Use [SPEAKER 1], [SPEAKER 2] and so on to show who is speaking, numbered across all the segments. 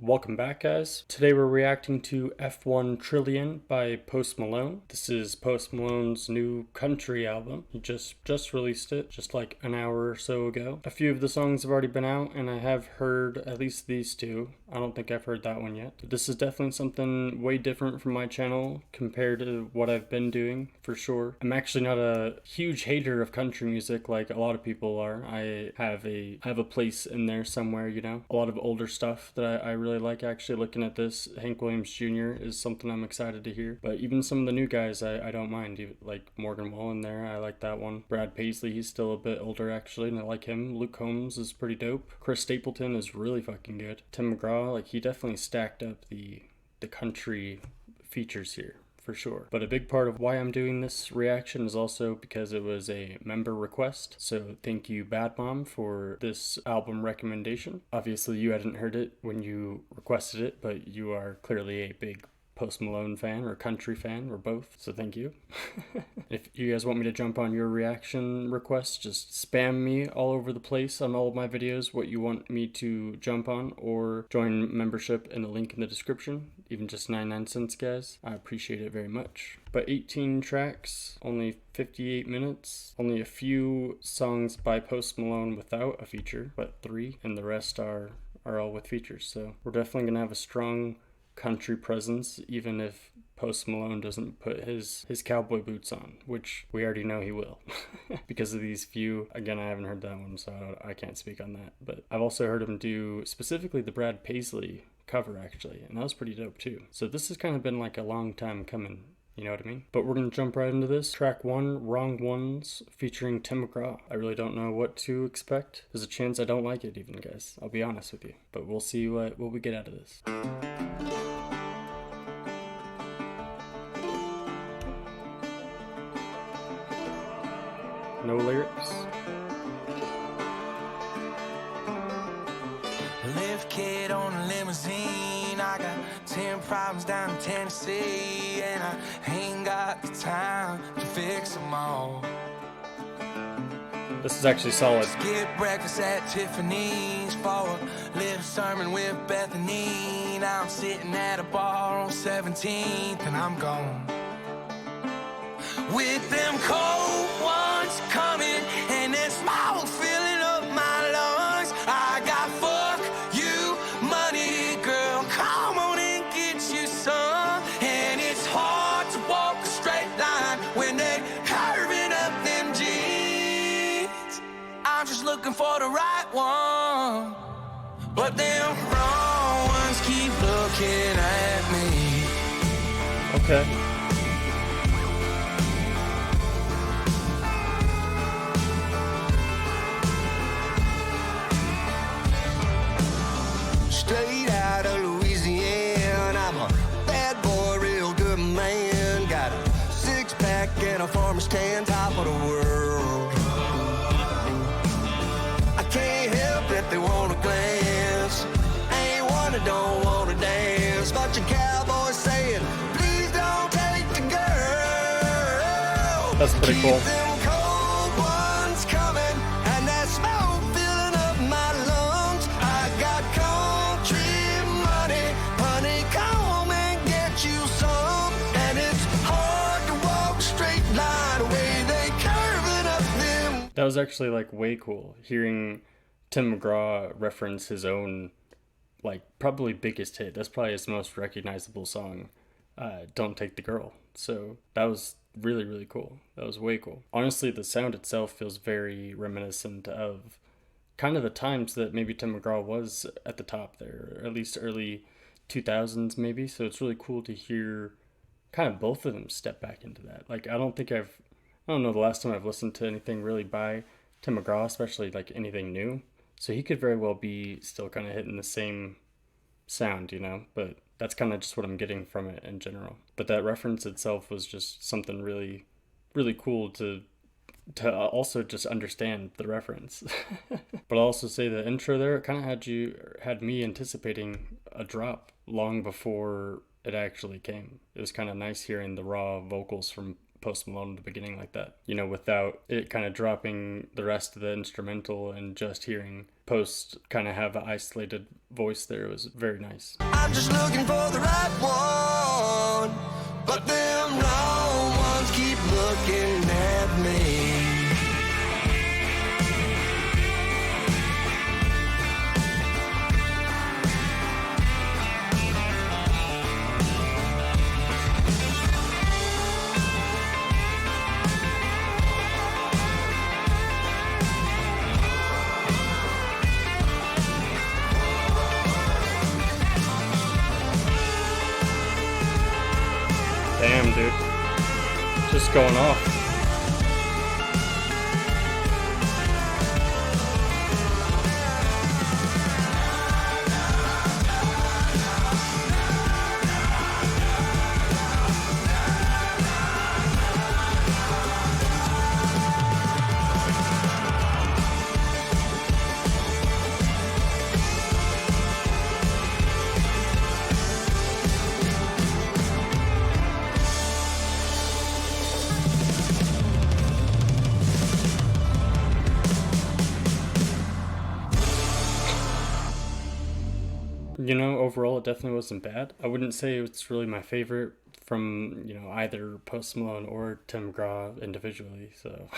[SPEAKER 1] Welcome back, guys. Today we're reacting to F-1 Trillion by Post Malone. This is Post Malone's new country album. He just released it just like an hour or so ago. A few of the songs have already been out, and I have heard at least these two. I don't think I've heard that one yet. This is definitely something way different from my channel compared to what I've been doing, for sure. I'm actually not a huge hater of country music like a lot of people are. I have a place in there somewhere, you know. A lot of older stuff that I really like. Actually, looking at this, Hank Williams Jr. is something I'm excited to hear. But even some of the new guys, I don't mind. Like Morgan Wallen there, I like that one. Brad Paisley, he's still a bit older actually, and I like him. Luke Combs is pretty dope. Chris Stapleton is really fucking good. Tim McGraw, like he definitely stacked up the country features here, for sure. But a big part of why I'm doing this reaction is also because it was a member request. So thank you, Bad Mom, for this album recommendation. Obviously you hadn't heard it when you requested it, but you are clearly a big Post Malone fan or country fan or both, so thank you. If you guys want me to jump on your reaction requests, just spam me all over the place on all of my videos what you want me to jump on, or join membership in the link in the description. Even just 99 cents, guys. I appreciate it very much. But 18 tracks, only 58 minutes, only a few songs by Post Malone without a feature, but 3, and the rest are all with features. So we're definitely gonna have a strong country presence, even if Post Malone doesn't put his cowboy boots on, which we already know he will because of these few. Again, I haven't heard that one, so I can't speak on that, but I've also heard him do specifically the Brad Paisley cover actually, and that was pretty dope too. So this has kind of been like a long time coming, you know what I mean? But we're gonna jump right into this. Track 1, Wrong Ones, featuring Tim McGraw. I really don't know what to expect. There's a chance I don't like it even, guys. I'll be honest with you. But we'll see what we get out of this. No lyrics.
[SPEAKER 2] Lift kid on a limousine. I got 10 problems down in Tennessee, and I ain't got the time to fix them all.
[SPEAKER 1] This is actually solid.
[SPEAKER 2] Skip breakfast at Tiffany's for a little sermon with Bethany. Now I'm sitting at a bar on 17th, and I'm gone. With them cold ones coming and that smoke filling up my lungs, I got fuck you money, girl, come on and get you some. And it's hard to walk a straight line when they curving up them jeans. I'm just looking for the right one, but them wrong ones keep looking at me.
[SPEAKER 1] Okay.
[SPEAKER 2] Straight out of Louisiana, I'm a bad boy, real good man. Got a six-pack and a farmer's tan, top of the world. I can't help it, they want a glance. Ain't one that don't want to dance. Bunch of cowboys saying, please don't take the girl.
[SPEAKER 1] That's pretty cool.
[SPEAKER 2] Keep them cold ones coming, and that smoke filling up my lungs. I got country money, honey, come and get you some. And it's hard to walk a straight line the way they curving up them.
[SPEAKER 1] That was actually like way cool hearing Tim McGraw reference his own, like, probably biggest hit. That's probably his most recognizable song, Don't Take the Girl. So that was really, really cool. That was way cool. Honestly, the sound itself feels very reminiscent of kind of the times that maybe Tim McGraw was at the top there, or at least early 2000s maybe. So it's really cool to hear kind of both of them step back into that. Like, I don't know the last time I've listened to anything really by Tim McGraw, especially like anything new. So he could very well be still kind of hitting the same sound, you know, but that's kind of just what I'm getting from it in general. But that reference itself was just something really, really cool to also just understand the reference. But I'll also say the intro there, it kind of had me anticipating a drop long before it actually came. It was kind of nice hearing the raw vocals from Post Malone at the beginning like that, you know, without it kind of dropping the rest of the instrumental and just hearing Post kind of have an isolated voice there. It was very nice.
[SPEAKER 2] I'm just looking for the right one, but them wrong ones keep looking at me.
[SPEAKER 1] Damn, dude. Just going off. You know, overall, it definitely wasn't bad. I wouldn't say it's really my favorite from, either Post Malone or Tim McGraw individually. So,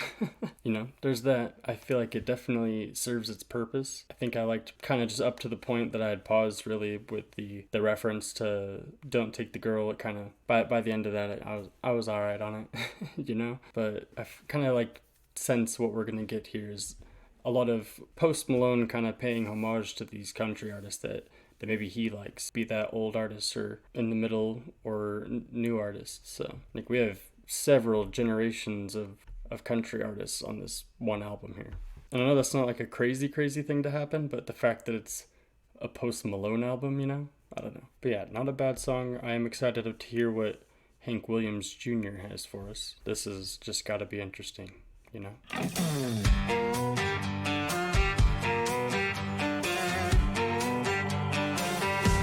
[SPEAKER 1] there's that. I feel like it definitely serves its purpose. I think I liked kind of just up to the point that I had paused really with the reference to Don't Take the Girl. It kind of, by the end of that, I was all right on it, But I kind of like sense what we're going to get here is a lot of Post Malone kind of paying homage to these country artists that maybe he likes, be that old artist or in the middle or new artists. So like we have several generations of country artists on this one album here. And I know that's not like a crazy thing to happen, but the fact that it's a Post Malone album, I don't know. But yeah, not a bad song. I am excited to hear what Hank Williams Jr. has for us. This has just got to be interesting,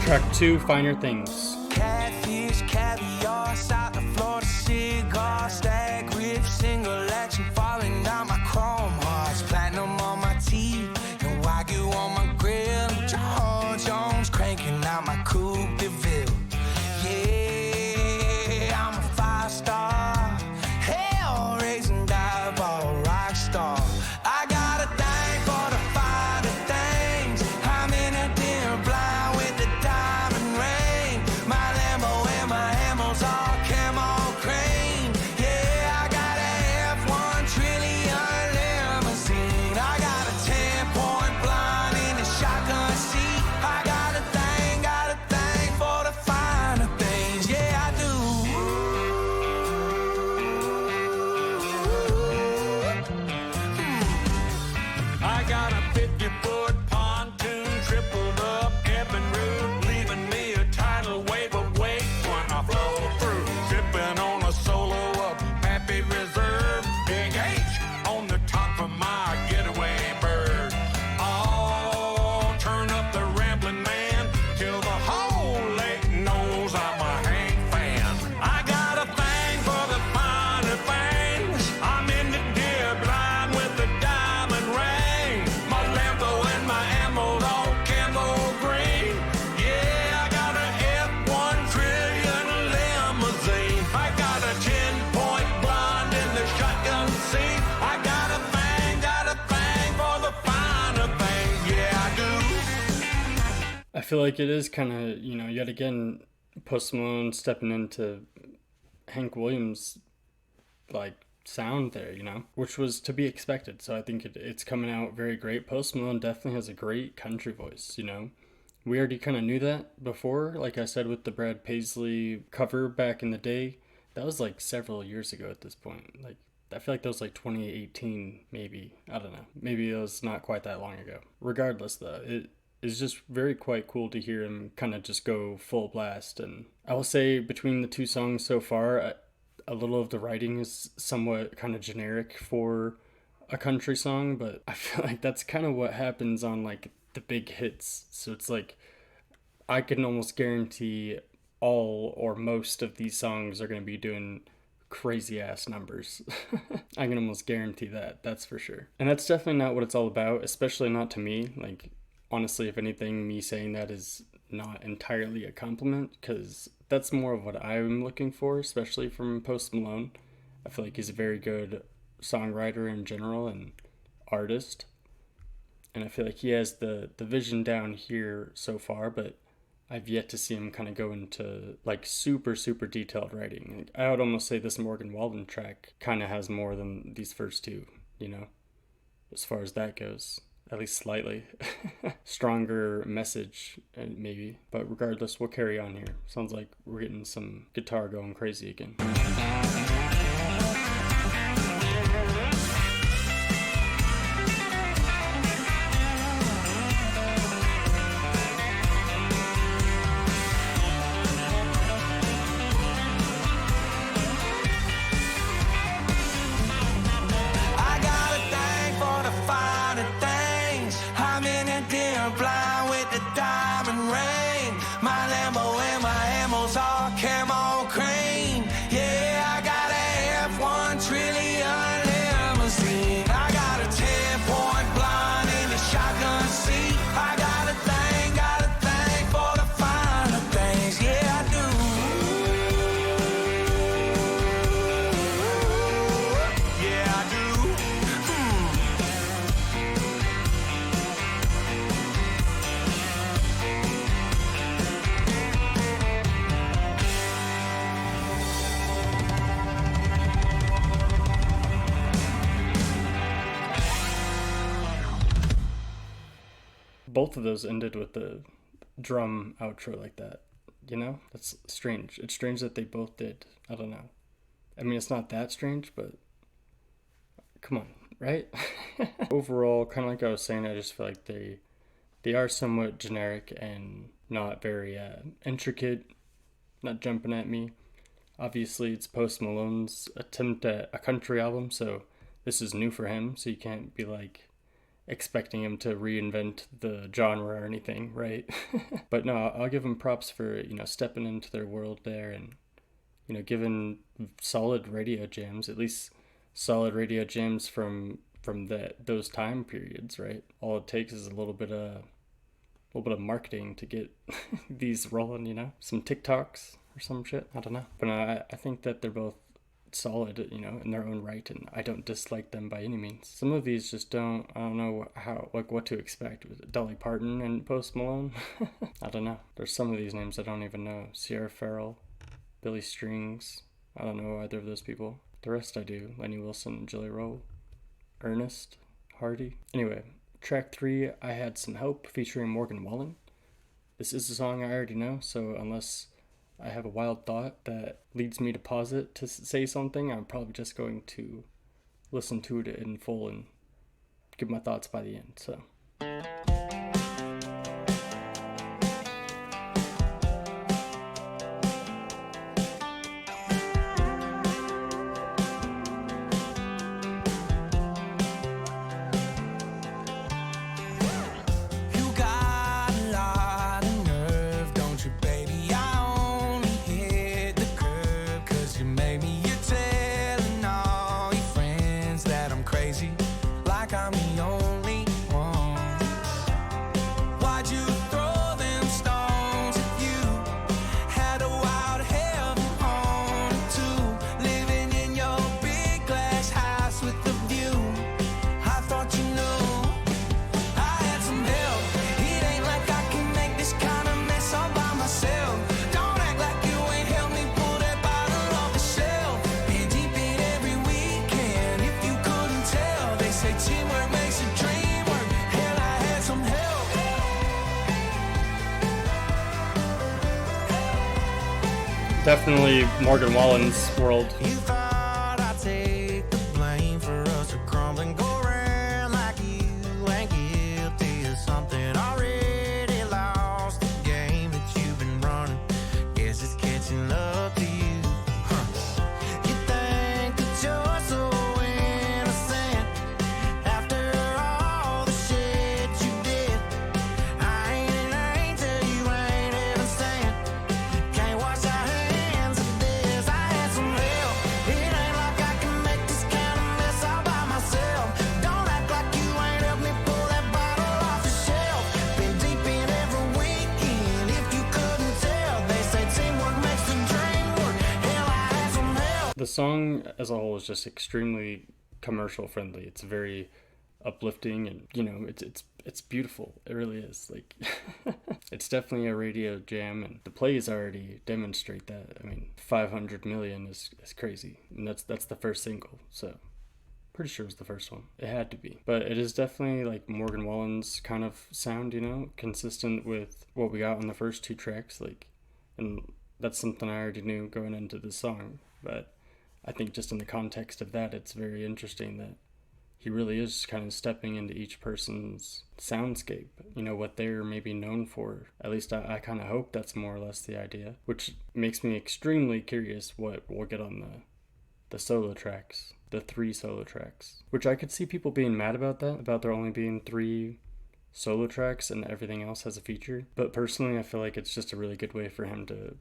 [SPEAKER 1] Track 2, Finer Things.
[SPEAKER 2] Catfish, caviar, South of Florida cigar, stag ribs, single action falling down my chrome hearts, platinum on my teeth, and Wagyu on my grill, John Jones cranking out my coupe de ville. Yeah, I'm a 5-star, hell raising dive-ball rock star. I got a thing for the finer things. I'm in a dim blind with the diamond ring. My Lambo and my ammo's all camo cream. Yeah, I got a F-1 trillion limousine. I got a 10-point blind in the shotgun seat. I got a thing for the finer things. Yeah, I do. I got a 50-foot pontoon, tripled up Evan Root, leaving me a tidal wave of weight when I flow through. Sipping on a solo of Pappy Reserve, Big H on the top of my getaway bird. Oh, turn up the rambling man till the whole lake knows I'm a Hank fan. I got a thing for the finer things. I'm in the deer blind with the diamond ring. My Lambo and my ammo's all camo green. Yeah, I got a F-1 trillion limousine. I got a 10-point blonde in the shotgun seat. I got a thing for the finer things. Yeah, I do.
[SPEAKER 1] I feel like it is kind of, yet again, Post Malone stepping into Hank Williams, like, sound there, which was to be expected. So I think it's coming out very great. Post Malone definitely has a great country voice, We already kind of knew that before, like I said, with the Brad Paisley cover back in the day. That was like several years ago at this point. Like, I feel like that was like 2018, maybe. I don't know. Maybe it was not quite that long ago. Regardless, though, it is just very quite cool to hear him kind of just go full blast. And I will say between the two songs so far, a little of the writing is somewhat kind of generic for a country song, but I feel like that's kind of what happens on like the big hits. So it's like I can almost guarantee all or most of these songs are going to be doing crazy ass numbers. I can almost guarantee that, that's for sure. And that's definitely not what it's all about, especially not to me. Like, honestly, if anything, me saying that is not entirely a compliment, because that's more of what I'm looking for, especially from Post Malone. I feel like he's a very good songwriter in general and artist. And I feel like he has the vision down here so far, but I've yet to see him kind of go into like super, super detailed writing. Like, I would almost say this Morgan Wallen track kind of has more than these first two, you know, as far as that goes. At least slightly. Stronger message, maybe. But regardless, we'll carry on here. Sounds like we're getting some guitar going crazy again.
[SPEAKER 2] Blind with the diamond ring. My Lambo and my ammo's all camo cream. Yeah, I got a F-1 trillion limousine. I got a 10-point blonde in the shotgun seat. I got a thing for the finer things. Yeah, I do. Yeah, I do.
[SPEAKER 1] Both of those ended with the drum outro like that, you know? That's strange. It's strange that they both did. I don't know. I mean, it's not that strange, but come on, right? Overall, kind of like I was saying, I just feel like they are somewhat generic and not very intricate, not jumping at me. Obviously, it's Post Malone's attempt at a country album, so this is new for him, so you can't be like expecting him to reinvent the genre or anything, right? But no, I'll give him props for, you know, stepping into their world there and, you know, giving solid radio jams, at least solid radio jams from those time periods, right? All it takes is a little bit of marketing to get these rolling, you know, some TikToks or some shit. I don't know, but I think that they're both solid, you know, in their own right, and I don't dislike them by any means. Some of these just I don't know how, like, what to expect with Dolly Parton and Post Malone. I don't know. There's some of these names I don't even know. Sierra Farrell, Billy Strings. I don't know either of those people. The rest I do. Lenny Wilson, Jelly Roll, Ernest, Hardy. Anyway, track 3, I Had Some Help, featuring Morgan Wallen. This is a song I already know, so unless I have a wild thought that leads me to pause it to say something, I'm probably just going to listen to it in full and give my thoughts by the end, so. Definitely Morgan Wallen's world.
[SPEAKER 2] You thought I'd take the blame for us to crumble and go around like you ain't guilty of something already lost. The game that you've been running, guess it's catching up to you. You think that you're so innocent after all the shit you did. I ain't an angel, you ain't heaven sent. Can't wash our hands of this. I had some help.
[SPEAKER 1] the song as a whole is just extremely commercial friendly. It's very uplifting, and it's beautiful. It really is. Like it's definitely a radio jam, and the plays already demonstrate that. I mean, 500 million is crazy, and that's the first single, so pretty sure it was the first one. It had to be. But it is definitely like Morgan Wallen's kind of sound, consistent with what we got on the first two tracks, and that's something I already knew going into the song. But I think just in the context of that, it's very interesting that he really is kind of stepping into each person's soundscape, what they're maybe known for. At least I kind of hope that's more or less the idea, which makes me extremely curious what we'll get on the solo tracks, the 3 solo tracks, which I could see people being mad about that, about there only being 3 solo tracks and everything else has a feature. But personally, I feel like it's just a really good way for him to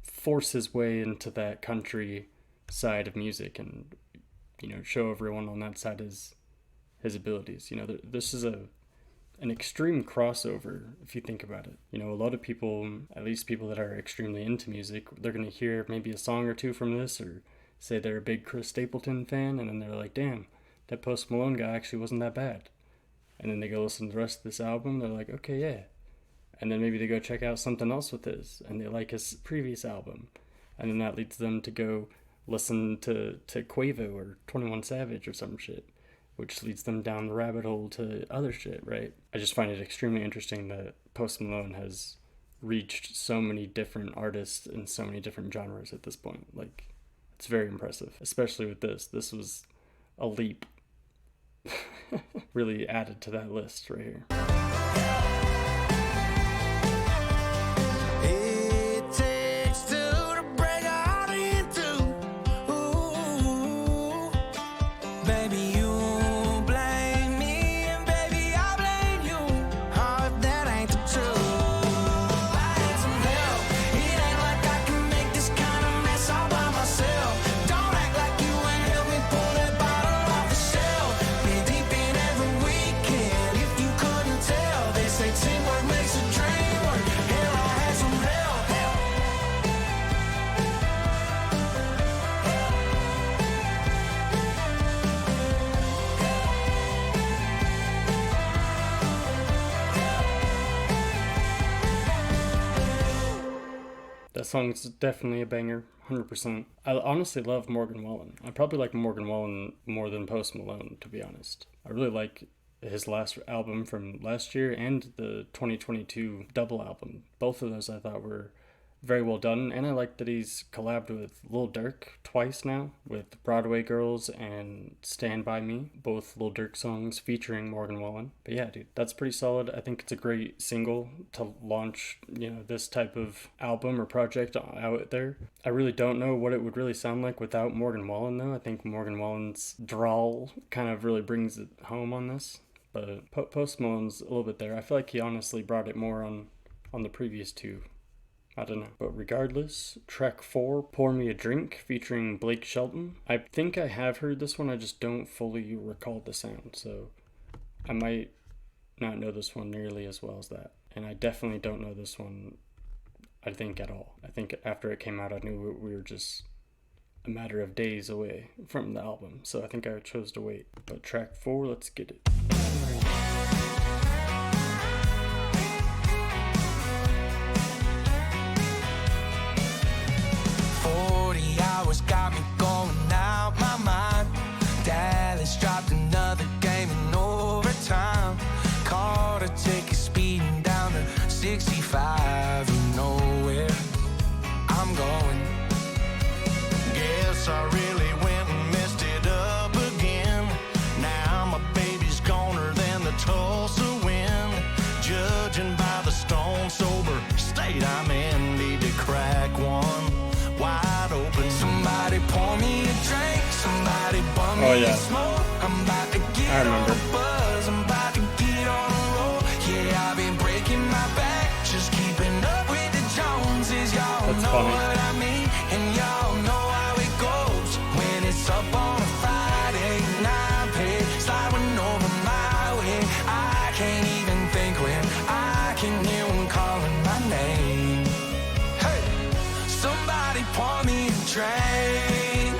[SPEAKER 1] force his way into that country side of music and show everyone on that side his abilities. This is an extreme crossover if you think about it. A lot of people, at least people that are extremely into music, they're going to hear maybe a song or two from this, or say they're a big Chris Stapleton fan, and then they're like, damn, that Post Malone guy actually wasn't that bad. And then they go listen to the rest of this album, they're like, okay, yeah. And then maybe they go check out something else with his, and they like his previous album. And then that leads them to go listen to Quavo or 21 Savage or some shit, which leads them down the rabbit hole to other shit, right? I just find it extremely interesting that Post Malone has reached so many different artists in so many different genres at this point. Like, it's very impressive, especially with this. This was a leap. Really added to that list right here. That song's definitely a banger, 100%. I honestly love Morgan Wallen. I probably like Morgan Wallen more than Post Malone, to be honest. I really like his last album from last year and the 2022 double album. Both of those I thought were very well done, and I like that he's collabed with Lil Durk twice now, with Broadway Girls and Stand By Me, both Lil Durk songs featuring Morgan Wallen. But yeah, dude, that's pretty solid. I think it's a great single to launch, this type of album or project out there. I really don't know what it would really sound like without Morgan Wallen, though. I think Morgan Wallen's drawl kind of really brings it home on this. But Post Malone's a little bit there. I feel like he honestly brought it more on the previous two. I don't know. But regardless, track 4, Pour Me a Drink, featuring Blake Shelton. I think I have heard this one, I just don't fully recall the sound, so I might not know this one nearly as well as that. And I definitely don't know this one, I think, at all. I think after it came out, I knew we were just a matter of days away from the album, so I think I chose to wait. But track 4, let's get it.
[SPEAKER 2] 40 hours got me going out my mind. Dallas dropped another game in overtime. Caught a ticket speeding down to 65. You know where I'm going. Guess I really went and messed it up again. Now my baby's goner than the Tulsa wind. Judging by the stone sober state I'm in, need to crack one wide open. Somebody pour me a drink, somebody bum me a smoke. I'm about to get on a buzz, I'm about to get on a roll. Yeah, I've been breaking my back, just keeping up with the Joneses. Y'all know what I mean, and y'all know how it goes. When it's up on a Friday night, pay sliding over my way. I can't even think when I can hear one calling my name. Hey, somebody pour me a drink.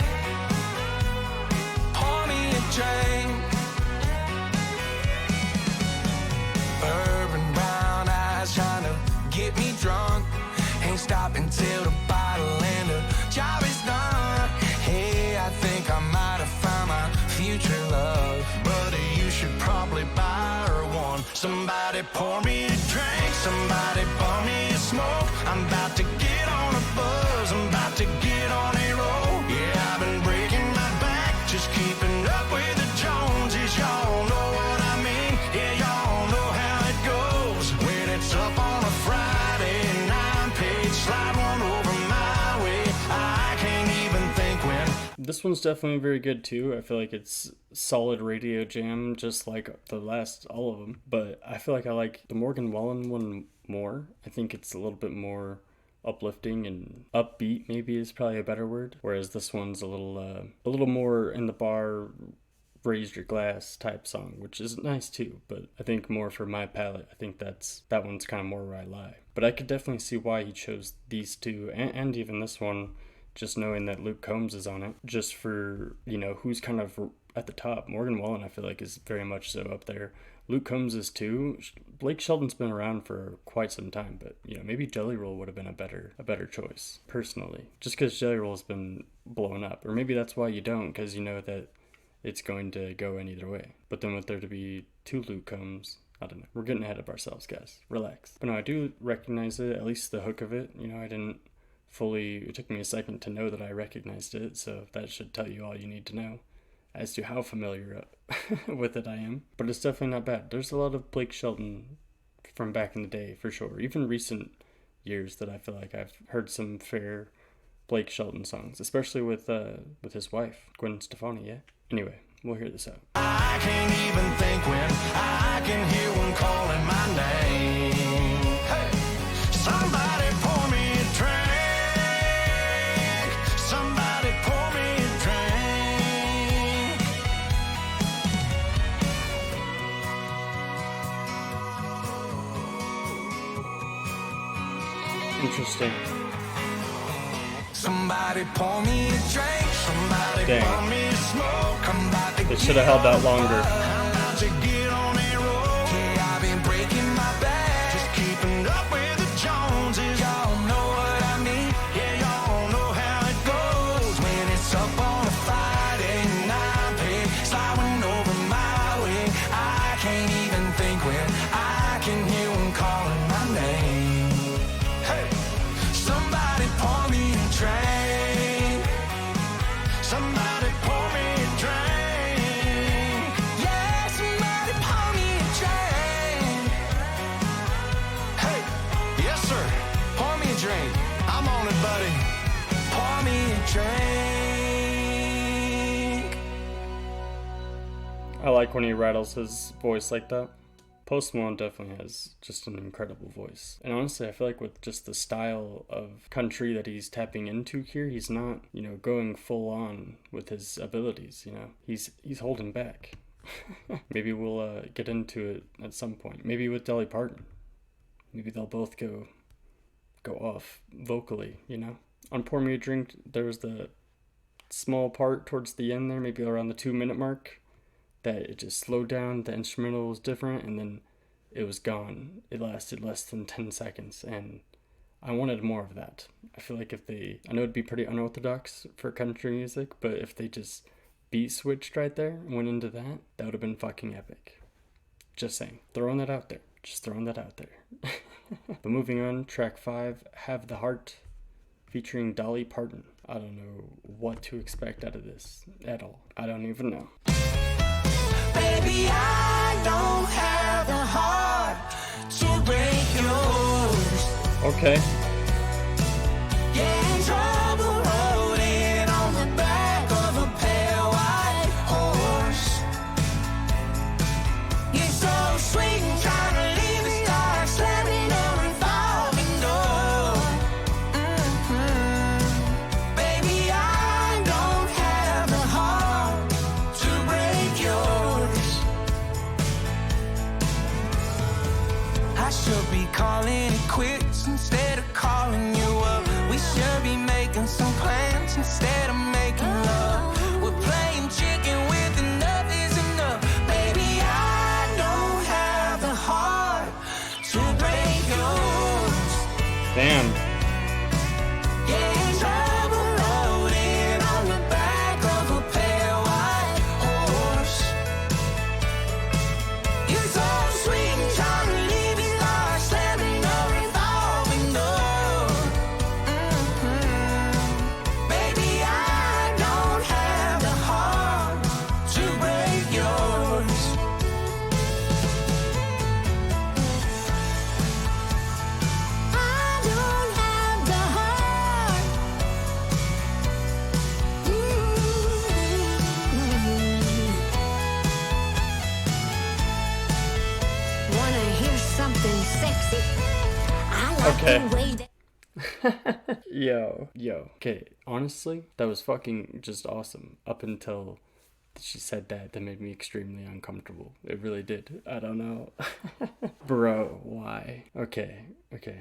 [SPEAKER 2] pour me a drink, somebody pour me a smoke. I'm about to get on a buzz, I'm about to get on a roll. Yeah, I've been breaking my back, just keeping up with the Joneses. Y'all know what I mean, yeah, y'all know how it goes. When it's up on a Friday and I'm paid, slide one over my way. I can't even think when.
[SPEAKER 1] This one's definitely very good too. I feel like it's solid radio jam, just like the last, all of them. But I feel like I like the Morgan Wallen one more. I think it's a little bit more uplifting and upbeat, maybe is probably a better word. Whereas this one's a little more in the bar, raise your glass type song, which is nice too. But I think more for my palate, I think that one's kind of more where I lie. But I could definitely see why he chose these two, and even this one, just knowing that Luke Combs is on it, just for, you know, who's kind of at the top. Morgan Wallen, I feel like, is very much so up there. Luke Combs is too. Blake Shelton's been around for quite some time, but, you know, maybe Jelly Roll would have been a better choice, personally. Just because Jelly Roll's been blown up. Or maybe that's why you don't, because you know that it's going to go in either way. But then with there to be two Luke Combs, I don't know. We're getting ahead of ourselves, guys. Relax. But no, I do recognize it, at least the hook of it. You know, I didn't fully, it took me a second to know that I recognized it, so that should tell you all you need to know as to how familiar with it I am. But it's definitely not bad. There's a lot of Blake Shelton from back in the day, for sure. Even recent years that I feel like I've heard some fair Blake Shelton songs, especially with his wife, Gwen Stefani, yeah? Anyway, we'll hear this out.
[SPEAKER 2] I can't even think when I can hear one calling my name. Hey, somebody pour me a drink. Somebody pour me a drink.
[SPEAKER 1] Interesting.
[SPEAKER 2] Somebody pour me a drink. Somebody
[SPEAKER 1] Dang.
[SPEAKER 2] pour me a smoke. I'm about to
[SPEAKER 1] They should have held that longer.
[SPEAKER 2] I'm about to get on a roll. Yeah, I've been breaking my back, just keeping up with the Joneses. Y'all know what I mean. Yeah, y'all know how it goes. When it's up on a Friday and I'm paid, sliding over my way. I can't even think when I can hear one calling my name. Hey, somebody pour me a drink. Somebody pour me a drink. Yeah, somebody pour me a drink. Hey, yes sir, pour me a drink. I'm on it, buddy. Pour me a drink.
[SPEAKER 1] I like when he rattles his voice like that. Post Malone definitely has just an incredible voice. And honestly, I feel like with just the style of country that he's tapping into here, he's not, you know, going full on with his abilities, you know. He's holding back. Maybe we'll get into it at some point. Maybe with Dolly Parton. Maybe they'll both go off vocally, you know. On Pour Me a Drink, there was the small part towards the end there, maybe around the 2-minute mark, that it just slowed down, the instrumental was different, and then it was gone. It lasted less than 10 seconds, and I wanted more of that. I feel like if they, I know it'd be pretty unorthodox for country music, but if they just beat switched right there and went into that, that would have been fucking epic. Just saying. Throwing that out there. Just throwing that out there. But moving on, track 5, Have the Heart, featuring Dolly Parton. I don't know what to expect out of this at all. I don't even know.
[SPEAKER 2] Baby, I don't have a heart to break yours.
[SPEAKER 1] Okay.
[SPEAKER 2] Yeah, trouble rolling on the back of a pale white horse. You're so sweet and trying to leave the stars slamming on a revolving door. Baby, I don't have a heart to break yours. I should be calling it quits instead of calling you up. We should be making
[SPEAKER 1] Yo. Okay, honestly, that was fucking just awesome. Up until she said that made me extremely uncomfortable. It really did. I don't know. Bro, why? Okay.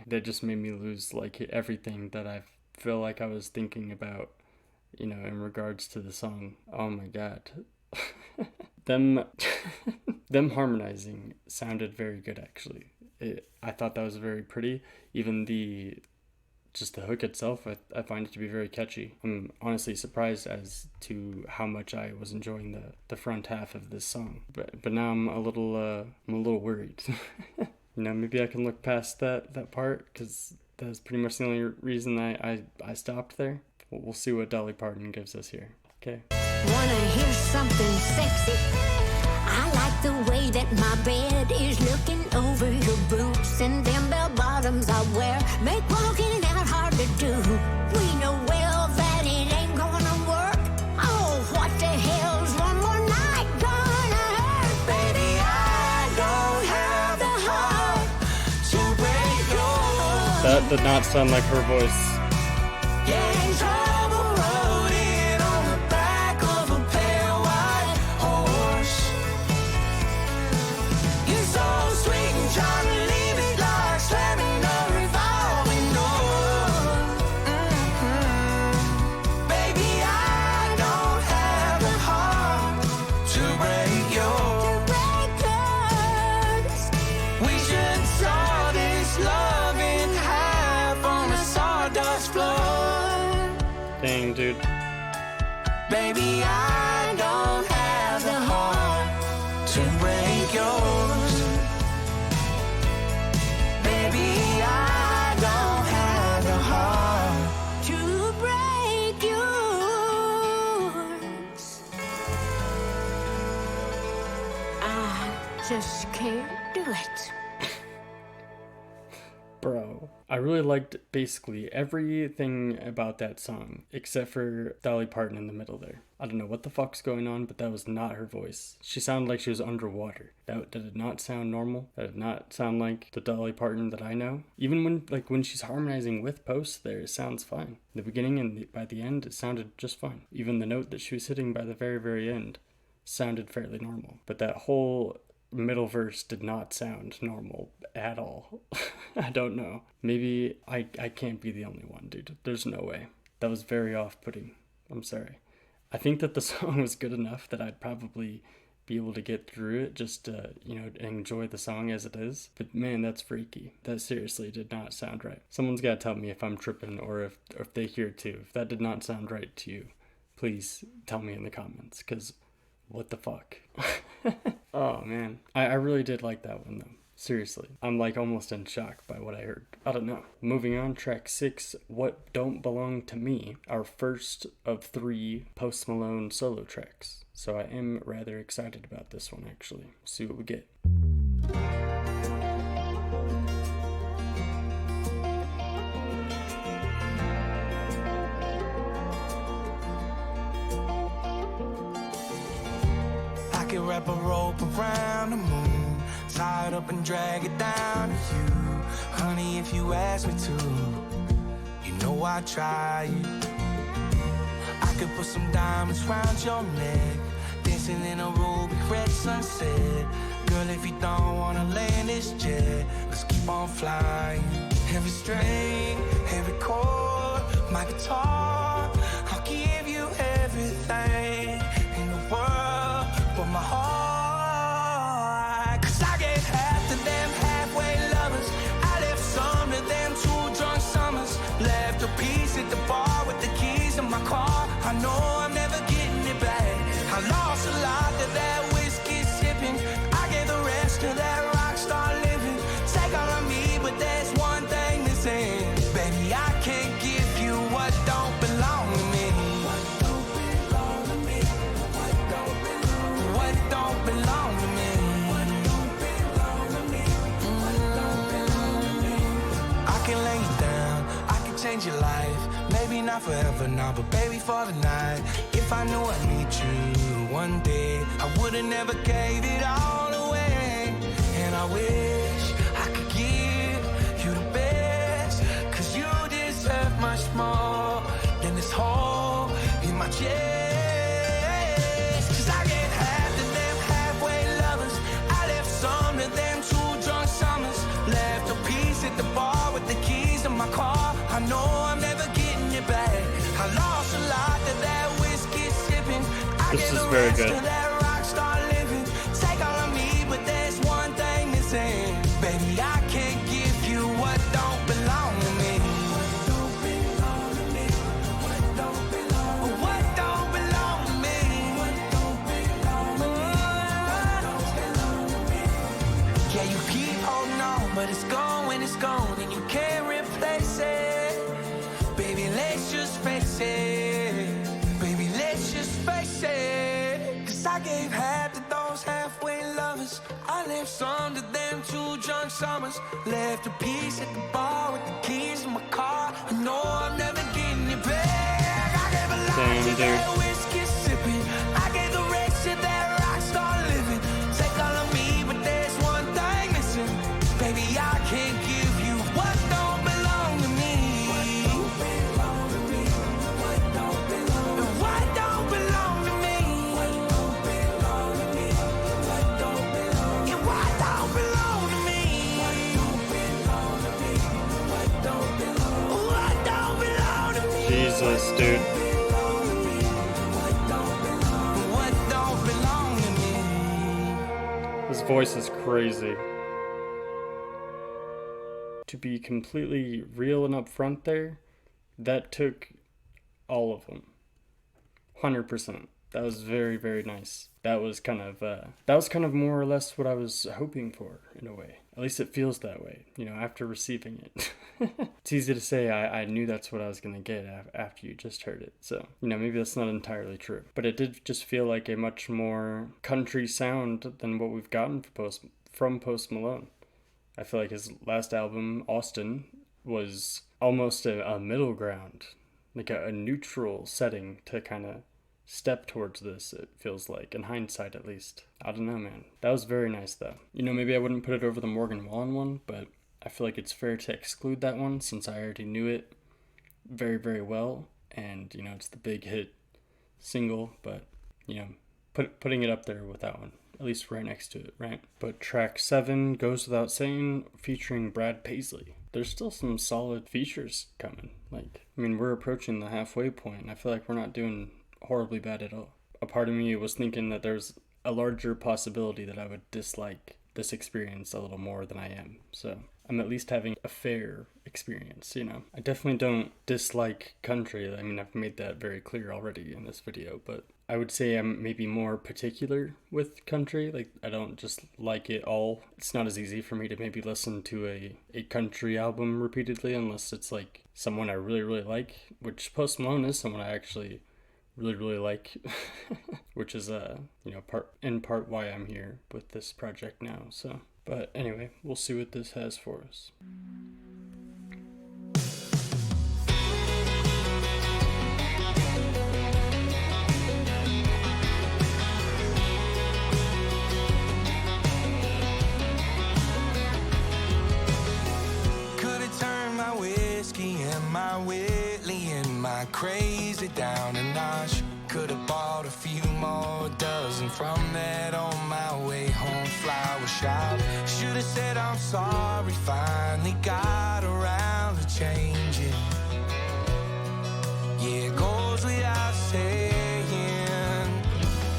[SPEAKER 1] That just made me lose, like, everything that I feel like I was thinking about, in regards to the song. Oh my god. Them harmonizing sounded very good, actually. I thought that was very pretty. Even the hook itself, I find it to be very catchy. I'm honestly surprised as to how much I was enjoying the front half of this song. But now I'm a little worried. Maybe I can look past that part, because that's pretty much the only reason I stopped there. We'll see what Dolly Parton gives us here. Okay.
[SPEAKER 3] Wanna hear something sexy? I like the way that my bed is looking over your boots, and them bell bottoms I wear make walking out hard to do. We know well that it ain't gonna work. Oh, what the hell's one more night gonna hurt? Baby, I don't have the heart to break yours.
[SPEAKER 1] That did not sound like her voice.
[SPEAKER 3] Yeah, trouble rolling on the back of a pale white horse. You're so sweet and trying to leave it like slamming a revolving door. Baby, I don't have the heart to break yours. We should saw this love in half on a sawdust floor.
[SPEAKER 1] Dang, dude.
[SPEAKER 3] Baby, I don't have the heart to break yours. Baby, I don't have the heart to break yours. I just can't do it.
[SPEAKER 1] Bro, I really liked basically everything about that song, except for Dolly Parton in the middle there. I don't know what the fuck's going on, but that was not her voice. She sounded like she was underwater. That did not sound normal. That did not sound like the Dolly Parton that I know. Even when she's harmonizing with Post there, it sounds fine. The beginning and by the end, it sounded just fine. Even the note that she was hitting by the very, very end sounded fairly normal. But that whole middle verse did not sound normal at all. I don't know. Maybe I can't be the only one, dude. There's no way. That was very off-putting. I'm sorry. I think that the song was good enough that I'd probably be able to get through it, just to, enjoy the song as it is. But man, that's freaky. That seriously did not sound right. Someone's got to tell me if I'm tripping, or if they hear it too. If that did not sound right to you, please tell me in the comments, because what the fuck? Oh man, I really did like that one though. Seriously, I'm like almost in shock by what I heard. I don't know. Moving on, track 6, What Don't Belong to Me, our first of 3 Post Malone solo tracks. So I am rather excited about this one, actually. See what we get.
[SPEAKER 2] I could wrap a rope around the moon, tie it up and drag it down to you. Honey, if you ask me to, you know I'd try it. I could put some diamonds round your neck, dancing in a ruby red sunset. Girl, if you don't wanna land this jet, let's keep on flying. Every string, every chord, my guitar, I'll give you everything in the world but my heart. 'Cause I gave half to them halfway lovers, I left some to them 2 drunk summers, left a piece at the bar with the keys to my car. I know I'm never getting it back. I lost a lot to that whiskey sipping, I gave the rest to that rock star living. Take all of me, but there's one thing missing. Baby, I can't give you what don't belong to me. What don't belong to me? What don't belong? What don't belong to me? What don't belong to me? What don't belong to me? I can lay you down, I can change your life. Maybe not forever now, but baby for the night. If I knew I'd meet you one day, I would've never gave it all away. And I wish I could give you the best, 'cause you deserve more than this hole in my chest. 'Cause I gave half to them halfway lovers. I left some to them 2 drunk summers. Left a piece at the bar with the keys to my car. I know I'm never getting it back. I lost a lot to that whiskey sipping.
[SPEAKER 1] This is very good.
[SPEAKER 2] That rock star living. Take all of me, but there's one thing missing. Baby, I can't give you what don't belong to me. What don't belong to me? What don't belong? What don't belong to me? What don't belong to me? What don't belong to me? Yeah, you keep holding on, but it's gone, and you can't replace it. Baby, let's just face it. Baby, let's just face it. 'Cause I gave half to those halfway lovers. I left some to them 2 drunk summers. Left a piece at the bar with the keys to my car. I know I'm never getting it back. I gave a lot to that whiskey sipping. I gave the rest to that rock star living. Take all of me, but there's one thing missing. Baby, I can't give you what don't belong to me. What don't belong to me? What don't belong? What don't belong to me? What don't belong to me? What don't belong? And what don't belong to me? What don't belong to me? What don't belong? What don't belong to me?
[SPEAKER 1] Jesus, dude.
[SPEAKER 2] What don't belong? What don't belong to me?
[SPEAKER 1] His voice is crazy. To be completely real and upfront there, that took all of them. 100%. That was very, very nice. That was kind of more or less what I was hoping for, in a way. At least it feels that way, after receiving it. It's easy to say I knew that's what I was going to get after you just heard it. So, maybe that's not entirely true. But it did just feel like a much more country sound than what we've gotten from Post Malone. I feel like his last album, Austin, was almost a middle ground, like a neutral setting to kind of step towards this, it feels like, in hindsight at least. I don't know, man. That was very nice, though. Maybe I wouldn't put it over the Morgan Wallen one, but I feel like it's fair to exclude that one since I already knew it very, very well, and, it's the big hit single, but, putting it up there with that one. At least right next to it, right? But track 7, Goes Without Saying, featuring Brad Paisley. There's still some solid features coming. We're approaching the halfway point, and I feel like we're not doing horribly bad at all. A part of me was thinking that there's a larger possibility that I would dislike this experience a little more than I am. So I'm at least having a fair experience, I definitely don't dislike country. I've made that very clear already in this video, but I would say I'm maybe more particular with country. I don't just like it all. It's not as easy for me to maybe listen to a country album repeatedly unless it's someone I really, really like, which Post Malone is someone I actually really, really like, which is, in part why I'm here with this project now. So, but anyway, we'll see what this has for us.
[SPEAKER 2] My Whitley and my crazy down a notch. Could've bought a few more dozen from that on my way home flower shop. Should've said I'm sorry, finally got around to changing. Yeah, it goes without saying.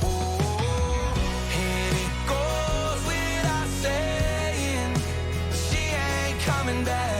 [SPEAKER 2] Oh, and it goes without saying, she ain't coming back.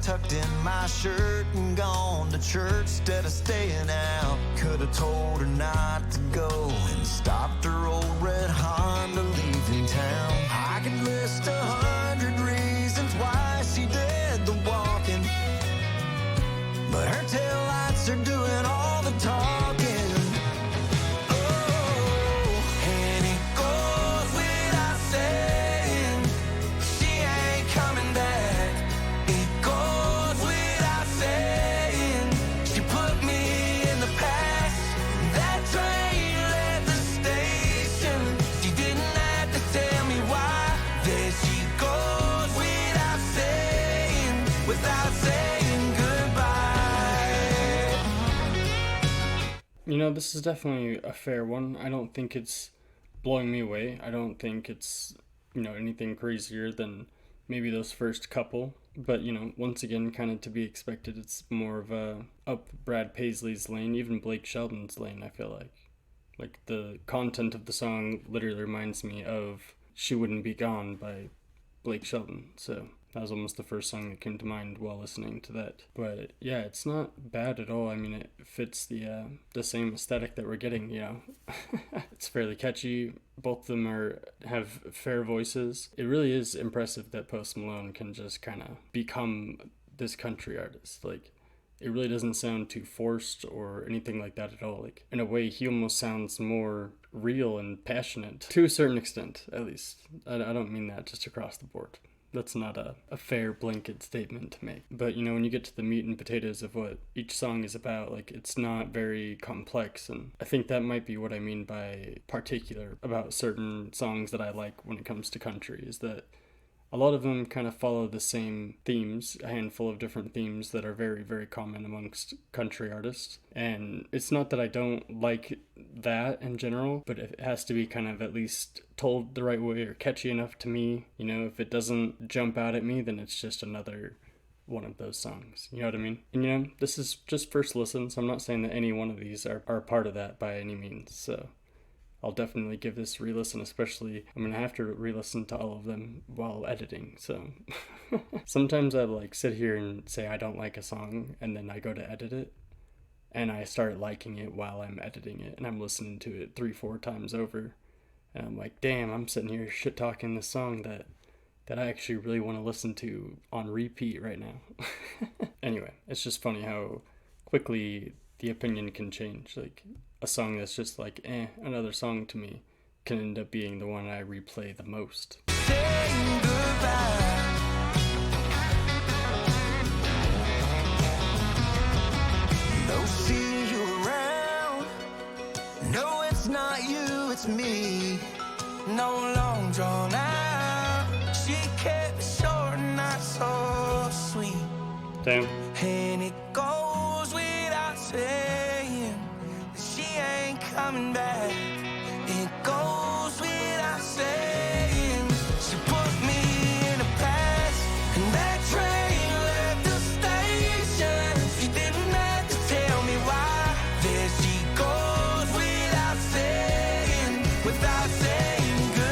[SPEAKER 2] Tucked in my shirt and gone to church instead of staying out. Could have told her not to go and stopped her old red Honda leaving town. I could list 100 reasons why she did the walking. are doing all the talking. Oh, and it goes without saying, she ain't coming back. It goes without saying, she put me in the past. That train left the station. She didn't have to tell me why. There she goes without saying goodbye.
[SPEAKER 1] You know, this is definitely a fair one. I don't think it's blowing me away. I don't think it's, anything crazier than maybe those first couple. But, once again, kind of to be expected, it's more of a up Brad Paisley's lane, even Blake Shelton's lane, I feel like. Like, the content of the song literally reminds me of She Wouldn't Be Gone by Blake Shelton. So that was almost the first song that came to mind while listening to that. But yeah, it's not bad at all. I mean, it fits the same aesthetic that we're getting, It's fairly catchy. Both of them have fair voices. It really is impressive that Post Malone can just kind of become this country artist. Like, it really doesn't sound too forced or anything like that at all. Like, in a way, he almost sounds more real and passionate, to a certain extent, at least. I don't mean that just across the board. That's not a fair blanket statement to make. But, when you get to the meat and potatoes of what each song is about, like, it's not very complex. And I think that might be what I mean by particular about certain songs that I like when it comes to country, is that a lot of them kind of follow the same themes, a handful of different themes that are very, very common amongst country artists. And it's not that I don't like that in general, but it has to be kind of at least told the right way or catchy enough to me. If it doesn't jump out at me, then it's just another one of those songs. You know what I mean? And this is just first listen, so I'm not saying that any one of these are part of that by any means. So I'll definitely give this a re-listen, especially I'm going to have to re-listen to all of them while editing, so sometimes I sit here and say I don't like a song, and then I go to edit it, and I start liking it while I'm editing it, and I'm listening to it 3-4 times over, and I'm like, damn, I'm sitting here shit-talking this song that I actually really want to listen to on repeat right now. Anyway, it's just funny how quickly the opinion can change. Like, a song that's just another song to me can end up being the one I replay the most.
[SPEAKER 2] Saying goodbye. No seeing you around. No, it's not you, it's me. No long drawn out. She kept it short and not so sweet.
[SPEAKER 1] Damn.
[SPEAKER 2] And it goes without saying that she ain't coming back. It goes without saying she put me in the past, and that train left the station. She didn't have to tell me why. There she goes without saying goodbye. Goes without saying goodbye.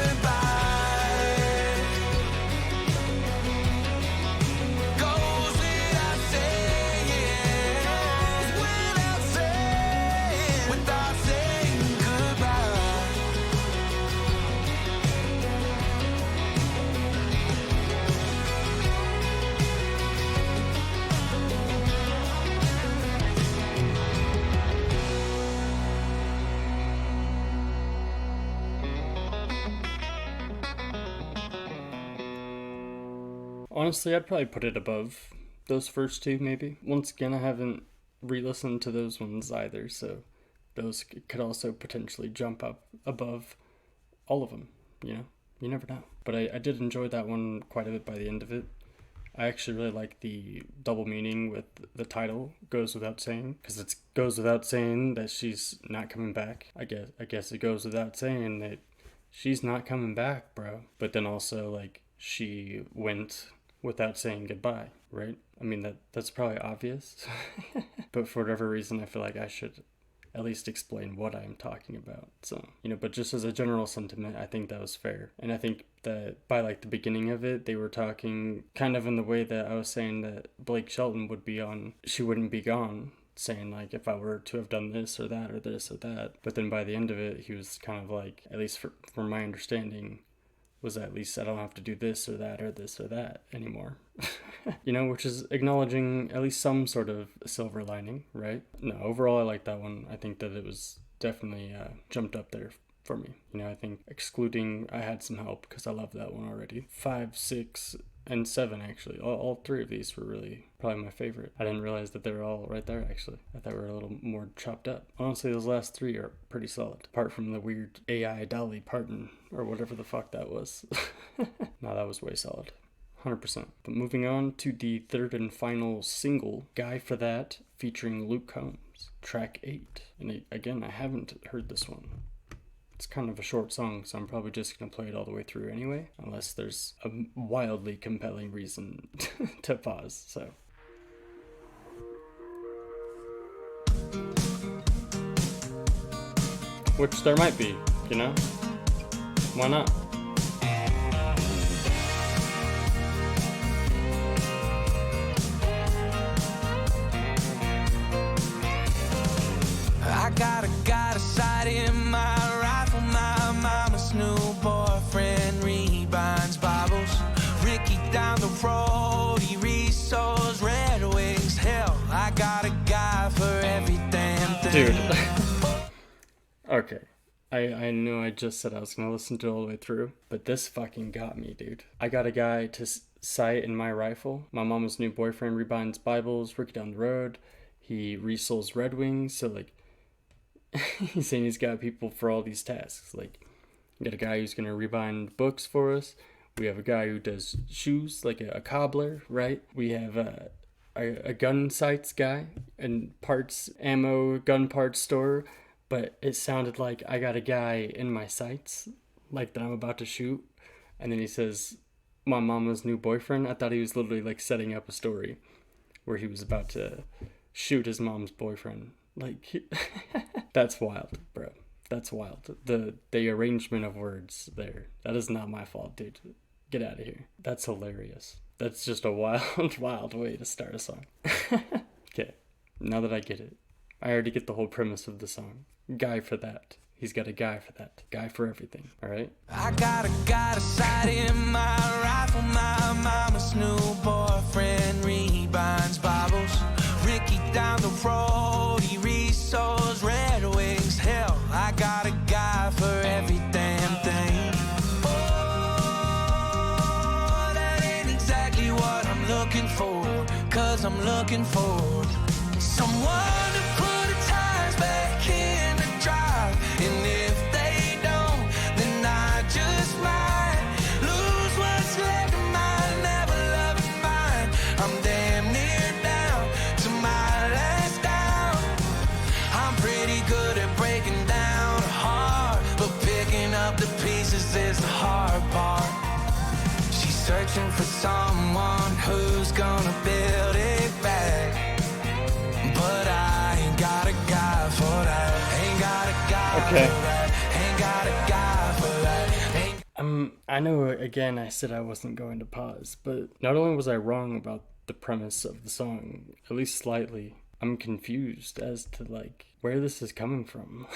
[SPEAKER 1] Honestly, I'd probably put it above those first two, maybe. Once again, I haven't re-listened to those ones either, so those could also potentially jump up above all of them, You never know. But I did enjoy that one quite a bit by the end of it. I actually really like the double meaning with the title, Goes Without Saying, because it goes without saying that she's not coming back. I guess it goes without saying that she's not coming back, bro. But then also, she went without saying goodbye, right? I mean, that's probably obvious. But for whatever reason, I feel like I should at least explain what I'm talking about. So, but just as a general sentiment, I think that was fair. And I think that by the beginning of it, they were talking kind of in the way that I was saying that Blake Shelton would be on She Wouldn't Be Gone, saying if I were to have done this or that or this or that. But then by the end of it, he was kind of at least from my understanding, was at least I don't have to do this or that or this or that anymore. You know, which is acknowledging at least some sort of silver lining, right? No, overall I like that one. I think that it was definitely jumped up there for me. You know, I think excluding I Had Some Help, because I love that one already. 5, 6, and 7 actually. All three of these were really probably my favorite. I didn't realize that they were all right there actually. I thought we were a little more chopped up. Honestly, those last 3 are pretty solid. Apart from the weird AI Dolly Parton or whatever the fuck that was. No, that was way solid. 100%. But moving on to the third and final single, Guy for That, featuring Luke Combs, track 8. And again, I haven't heard this one. It's kind of a short song, so I'm probably just going to play it all the way through anyway, unless there's a wildly compelling reason to pause, so. Which there might be, you know? Why not?
[SPEAKER 2] I got a sight in my rifle. My mama's new boyfriend rebinds Bibles. Ricky down the road, he resows Red Wings. Hell, I got a guy for every damn thing.
[SPEAKER 1] Dude. Okay. I know I just said I was going to listen to it all the way through, but this fucking got me, dude. I got a guy to sight in my rifle. My mama's new boyfriend rebinds Bibles. Ricky down the road, he resoles Red Wings. So, like, he's saying he's got people for all these tasks. Like, we got a guy who's going to rebind books for us. We have a guy who does shoes, like a cobbler, right? We have a gun sights guy and parts, ammo, gun parts store. But it sounded like I got a guy in my sights, like that I'm about to shoot. And then he says, my mama's new boyfriend. I thought he was literally like setting up a story where he was about to shoot his mom's boyfriend. Like, that's wild, bro. That's wild. The arrangement of words there. That is not my fault, dude. Get out of here. That's hilarious. That's just a wild, wild way to start a song. Okay, now that I get it. I already get the whole premise of the song. Guy for that. He's got a guy for that. Guy for everything, alright?
[SPEAKER 2] I got a sight in my rifle. My mama's new boyfriend rebinds Bibles. Ricky down the road, he resows Red Wings. Hell, I got a guy for every damn thing. Oh, that ain't exactly what I'm looking for. 'Cause I'm looking for someone to put the tires back in the drive. And if they don't, then I just might lose what's left of my never-loving mind. I'm damn near down to my last down. I'm pretty good at breaking down a heart, but picking up the pieces is the hard part. She's searching for someone who's gonna build it back. But I ain't got a guy for that. Ain't got a guy for that. Ain't got a guy for that.
[SPEAKER 1] I know, again, I said I wasn't going to pause, but not only was I wrong about the premise of the song, at least slightly, I'm confused as to, like, where this is coming from.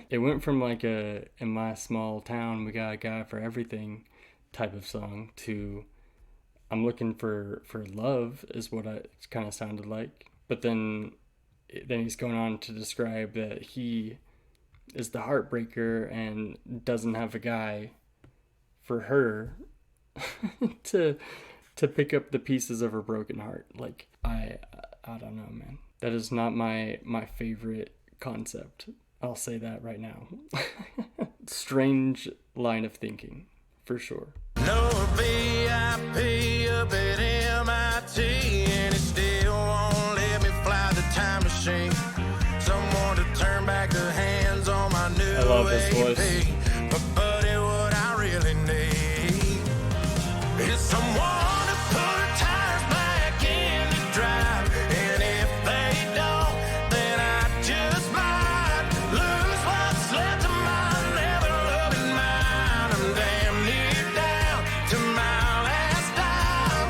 [SPEAKER 1] It went from, like, in my small town, we got a guy for everything type of song to I'm looking for love is what it kind of sounded like. But then he's going on to describe that he is the heartbreaker and doesn't have a guy for her to pick up the pieces of her broken heart. Like, I don't know, man. That is not my favorite concept. I'll say that right now. Strange line of thinking, for sure.
[SPEAKER 2] No VIP up at MIT, and it still won't let me fly the time machine. Someone to turn back the hands on my new
[SPEAKER 1] I love his voice.
[SPEAKER 2] AP. But buddy, what I really need is someone to put tires back in the drive. And if they don't, then I just might lose what's left of my never-loving mind. I'm damn near down to my last dime.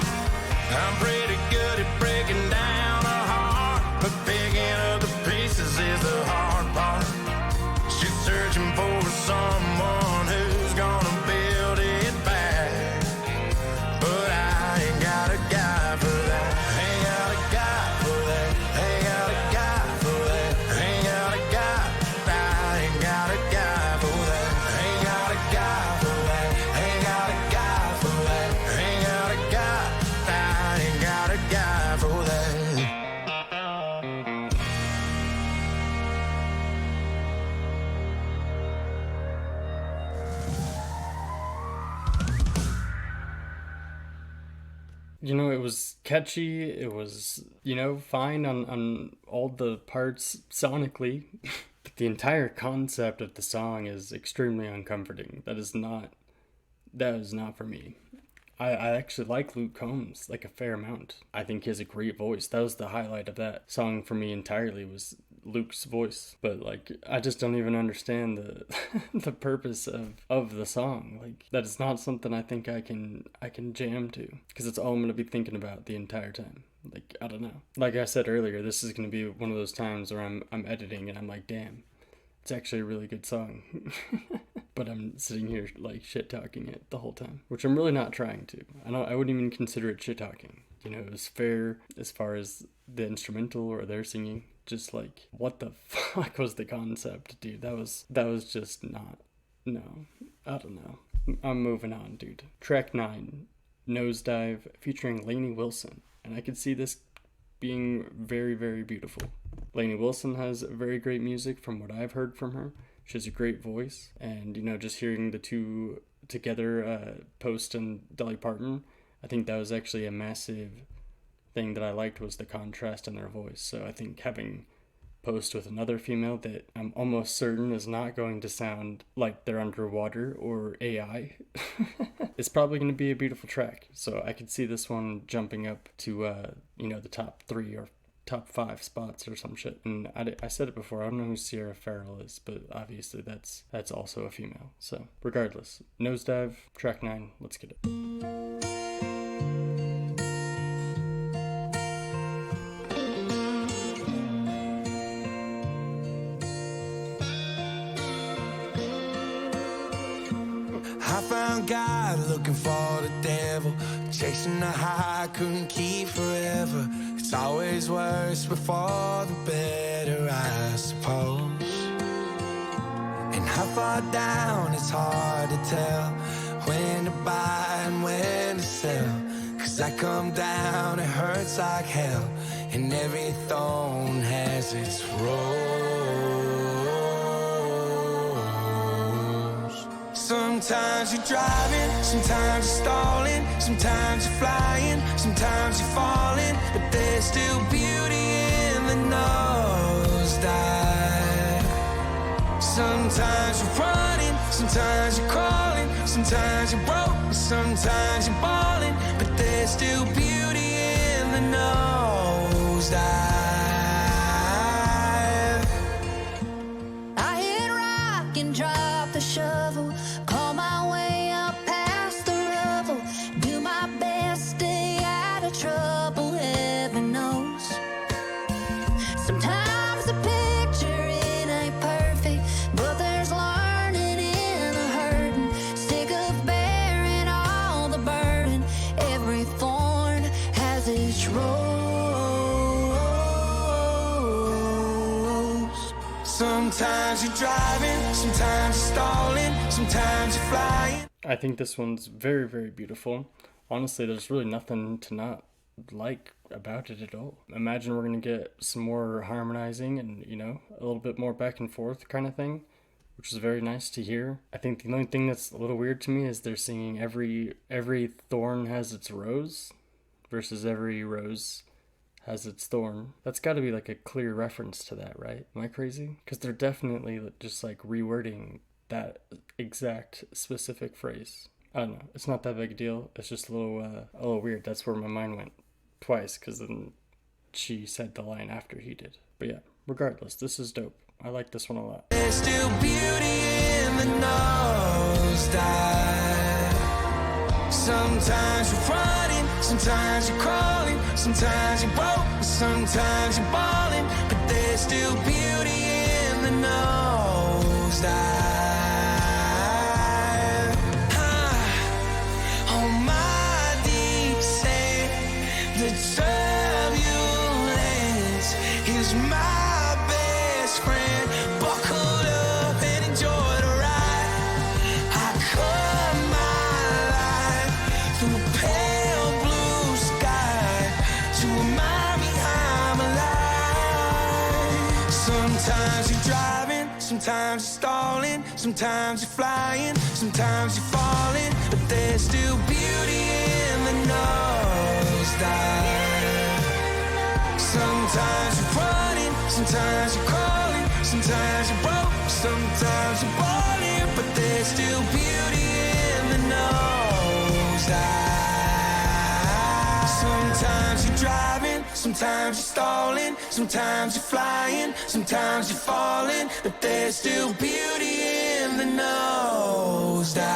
[SPEAKER 2] I'm pretty good at breaking down a heart, but picking up the pieces is the hard part. She's searching for someone who's gonna build it back.
[SPEAKER 1] You know, it was catchy. It was, you know, fine on all the parts sonically. But the entire concept of the song is extremely uncomforting. That is not for me. I actually like Luke Combs like a fair amount. I think he has a great voice. That was the highlight of that song for me entirely, was Luke's voice. But like, I just don't even understand the the purpose of the song. Like, that is not something I think I can jam to, because it's all I'm gonna be thinking about the entire time. Like, I don't know. Like I said earlier, this is gonna be one of those times where I'm editing and I'm like, damn, it's actually a really good song. But I'm sitting here like shit talking it the whole time, which I'm really not trying to. I wouldn't even consider it shit talking. You know, it was fair as far as the instrumental or their singing. Just like, what the fuck was the concept, dude? That was just not. No, I don't know. I'm moving on, dude. Track 9, Nosedive, featuring Lainey Wilson, and I could see this being very, very beautiful. Lainey Wilson has very great music from what I've heard from her. She has a great voice, and, you know, just hearing the two together, Post and Dolly Parton, I think that was actually a massive thing that I liked, was the contrast in their voice. So I think having Post with another female that I'm almost certain is not going to sound like they're underwater or AI is probably going to be a beautiful track. So I could see this one jumping up to, you know, the top 3 or top 5 spots or some shit. And I said it before, I don't know who Sierra Farrell is, but obviously that's also a female. So regardless, Nosedive, track 9, let's get it.
[SPEAKER 2] I found God looking for the devil, chasing the high I couldn't keep forever. It's always worse before the better, I suppose. And how far down, it's hard to tell when to buy and when to sell. Cause I come down, it hurts like hell, and every thorn has its rose. Sometimes you're driving, sometimes you're stalling, sometimes you're flying, sometimes you're falling, but there's still beauty in the nosedive. Sometimes you're running, sometimes you're crawling, sometimes you're broke, sometimes you're balling, but there's still beauty in the nosedive.
[SPEAKER 3] I hit rock and drop the shovel, call my way up past the rubble, do my best, stay out of trouble, heaven knows. Sometimes the picture, it ain't perfect, but there's learning in the hurting. Sick of bearing all the burden, every thorn has its rose.
[SPEAKER 2] Sometimes you're driving, sometimes you're stalling, sometimes you're flying.
[SPEAKER 1] I think this one's very, very beautiful. Honestly, there's really nothing to not like about it at all. Imagine we're gonna get some more harmonizing and, you know, a little bit more back and forth kind of thing, which is very nice to hear. I think the only thing that's a little weird to me is they're singing every thorn has its rose versus every rose has its thorn. That's got to be like a clear reference to that, right? Am I crazy? Because they're definitely just like rewording that exact specific phrase. I don't know. It's not that big a deal. It's just a little weird. That's where my mind went twice, because then she said the line after he did. But yeah, regardless, this is dope. I like this one a lot.
[SPEAKER 2] There's still beauty in the nosedive. Sometimes you're running, sometimes you're crawling, sometimes you're broke, sometimes you're balling, but there's still beauty in the nosedive. On my descent, the turbulence is my best friend. Buckle up and enjoy the ride. I cut my life through a pale blue sky to remind me I'm alive. Sometimes you're driving, sometimes you're stalling, sometimes you're flying, sometimes you're falling, but there's still beauty in the nose. Sometimes you're running, sometimes you're crawling, sometimes you're broke, sometimes you're balling, but there's still beauty in the nosedive. Sometimes you're driving, sometimes you're stalling, sometimes you're flying, sometimes you're falling, but there's still beauty in the nosedive.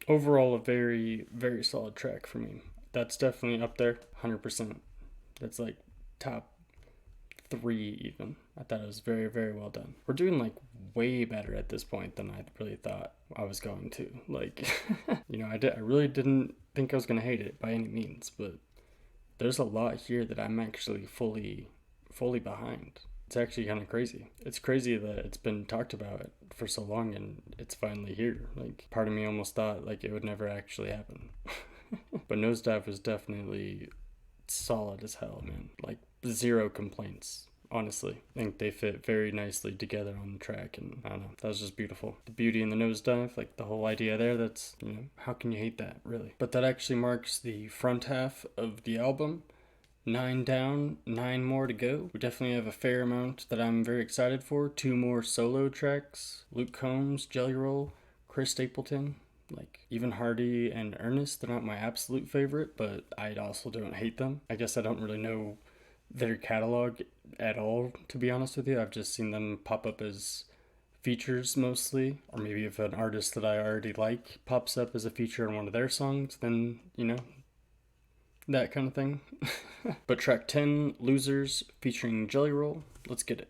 [SPEAKER 1] Overall, a very, very solid track for me. That's definitely up there, 100%. That's like top 3 even. I thought it was very, very well done. We're doing like way better at this point than I really thought I was going to. Like, I really didn't think I was going to hate it by any means, but there's a lot here that I'm actually fully behind. It's actually kind of crazy. It's crazy that it's been talked about for so long and it's finally here. Like, part of me almost thought like it would never actually happen. But Nosedive was definitely solid as hell, man. Like, 0 complaints, honestly. I think they fit very nicely together on the track, and I don't know, that was just beautiful. The beauty in the Nosedive, like the whole idea there, that's, how can you hate that, really? But that actually marks the front half of the album. 9 down, 9 more to go. We definitely have a fair amount that I'm very excited for. 2 more solo tracks. Luke Combs, Jelly Roll, Chris Stapleton. Like, even Hardy and Ernest, they're not my absolute favorite, but I also don't hate them. I guess I don't really know their catalog at all, to be honest with you. I've just seen them pop up as features mostly, or maybe if an artist that I already like pops up as a feature in one of their songs, then, that kind of thing. But track 10, Losers, featuring Jelly Roll. Let's get it.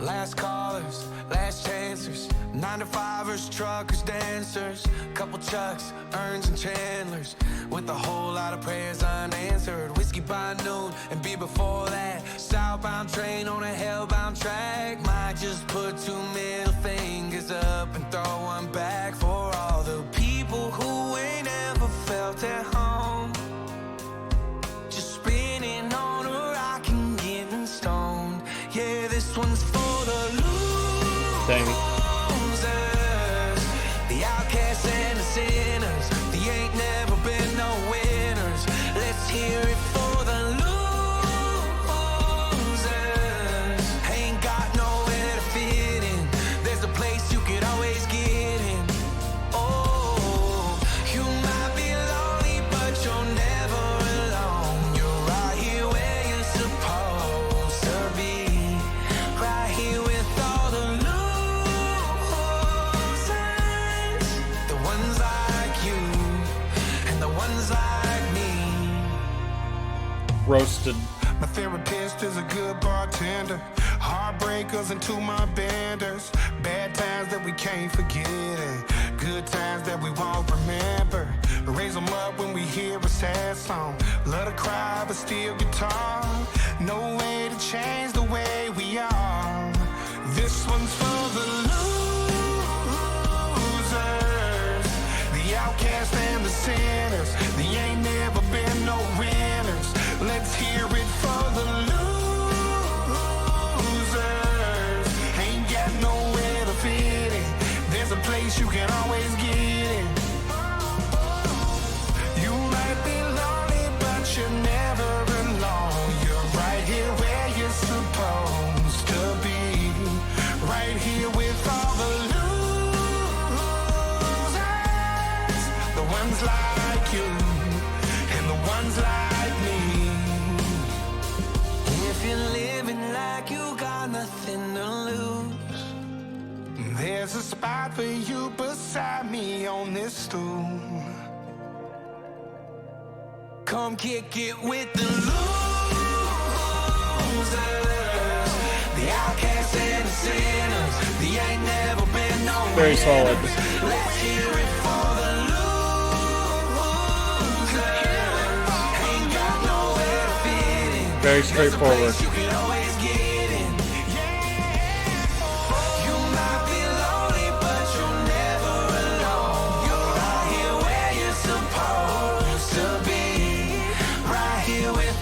[SPEAKER 2] Last callers, last chancers, 9-to-5ers, truckers, dancers, couple Chucks, Earns and Chandlers, with a whole lot of prayers unanswered. Whiskey by noon and beer before that. Southbound train on a hellbound track. Might just put 2 middle fingers up and throw one back for all the people who ain't ever felt at home. Just spinning on a rock and getting stoned. Yeah, this one's for the
[SPEAKER 1] Dang.
[SPEAKER 2] losers, the outcasts and the sinners. They ain't never been no winners. Let's hear it for the losers. Ain't got nowhere to fit in. There's a place you could always get in. Oh, you might be lonely, but you're never alone. You're right here where you're supposed to be. Right here with all the losers, the ones like you and the ones like me.
[SPEAKER 1] Roasted.
[SPEAKER 4] My therapist is a good bartender. Heartbreakers into my benders. Bad times that we can't forget and good times that we won't remember. Raise them up when we hear a sad song. Love to cry but still guitar. No way to change the way we are. This one's for the losers, the outcasts and the sinners. They ain't never been no winners. Let's hear it for the losers. Ain't got nowhere to fit in. There's a place you can always get in. You might be lonely, but you're never alone. You're right here where you're supposed to be. Right here with all the losers, the ones like you and the ones like me.
[SPEAKER 2] If you're living like you got nothing to lose,
[SPEAKER 4] There's a spot for you beside me on this stool.
[SPEAKER 2] come kick it with the losers, the outcasts and the sinners. They ain't never been no
[SPEAKER 1] Very solid.
[SPEAKER 2] winners. Let's hear it for the losers. Ain't got nowhere to fit in.
[SPEAKER 1] Very
[SPEAKER 2] There's a
[SPEAKER 1] straightforward.
[SPEAKER 2] place you can always get in. You might be lonely, but you're never alone. You're right here where you're supposed to be. Right here with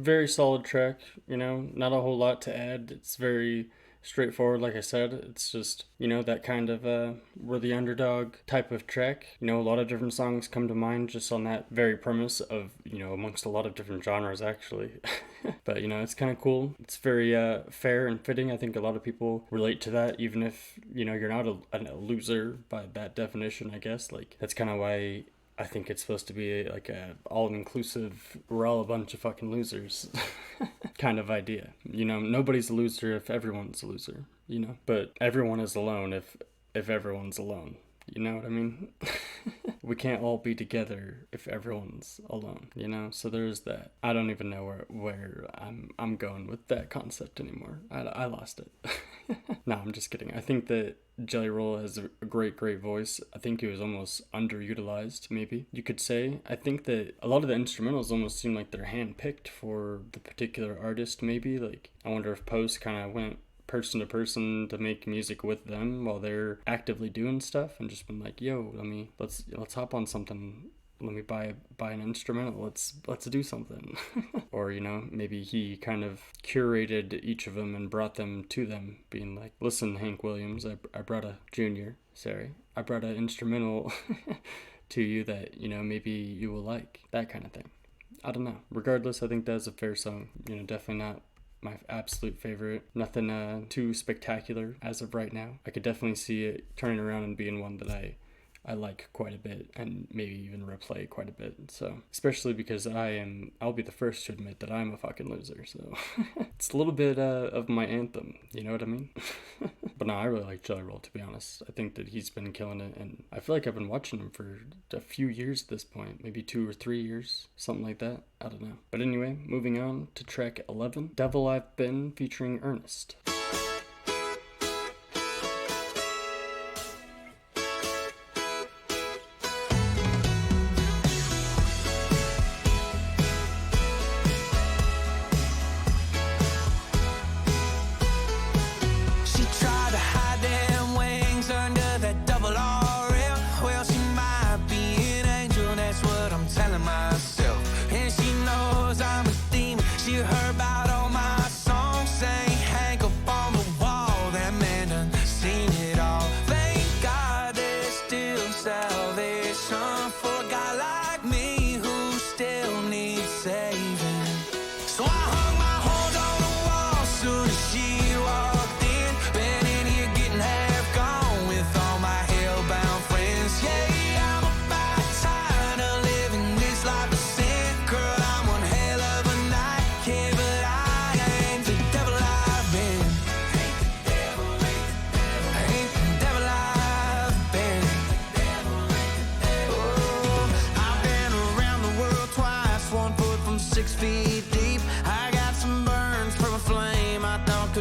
[SPEAKER 1] very solid track, not a whole lot to add. It's very straightforward, like I said. It's just, that kind of we're the underdog type of track. A lot of different songs come to mind just on that very premise of, amongst a lot of different genres, actually. But, it's kind of cool. It's very fair and fitting. I think a lot of people relate to that, even if, you're not a loser by that definition, I guess. Like, that's kind of why I think it's supposed to be like a all-inclusive, we're all a bunch of fucking losers kind of idea. Nobody's a loser if everyone's a loser, but everyone is alone if everyone's alone. You know what I mean? We can't all be together if everyone's alone, So there's that. I don't even know where I'm going with that concept anymore. I lost it. No, I'm just kidding. I think that Jelly Roll has a great voice. I think he was almost underutilized, maybe you could say. I think that a lot of the instrumentals almost seem like they're handpicked for the particular artist, maybe. Like, I wonder if Post kind of went person to person to make music with them while they're actively doing stuff and just been like, yo, let's hop on something. Let me buy an instrumental. Let's do something. Or, maybe he kind of curated each of them and brought them to them, being like, listen, Hank Williams, I brought I brought an instrumental to you that, maybe you will like, that kind of thing. I don't know. Regardless, I think that's a fair song. Definitely not my absolute favorite. Nothing too spectacular as of right now. I could definitely see it turning around and being one that I like quite a bit and maybe even replay quite a bit. So, especially because I'll be the first to admit that I'm a fucking loser. So, it's a little bit of my anthem. You know what I mean? But no, I really like Jelly Roll, to be honest. I think that he's been killing it, and I feel like I've been watching him for a few years at this point, maybe 2 or 3 years, something like that. I don't know. But anyway, moving on to track 11, Devil I've Been featuring Ernest.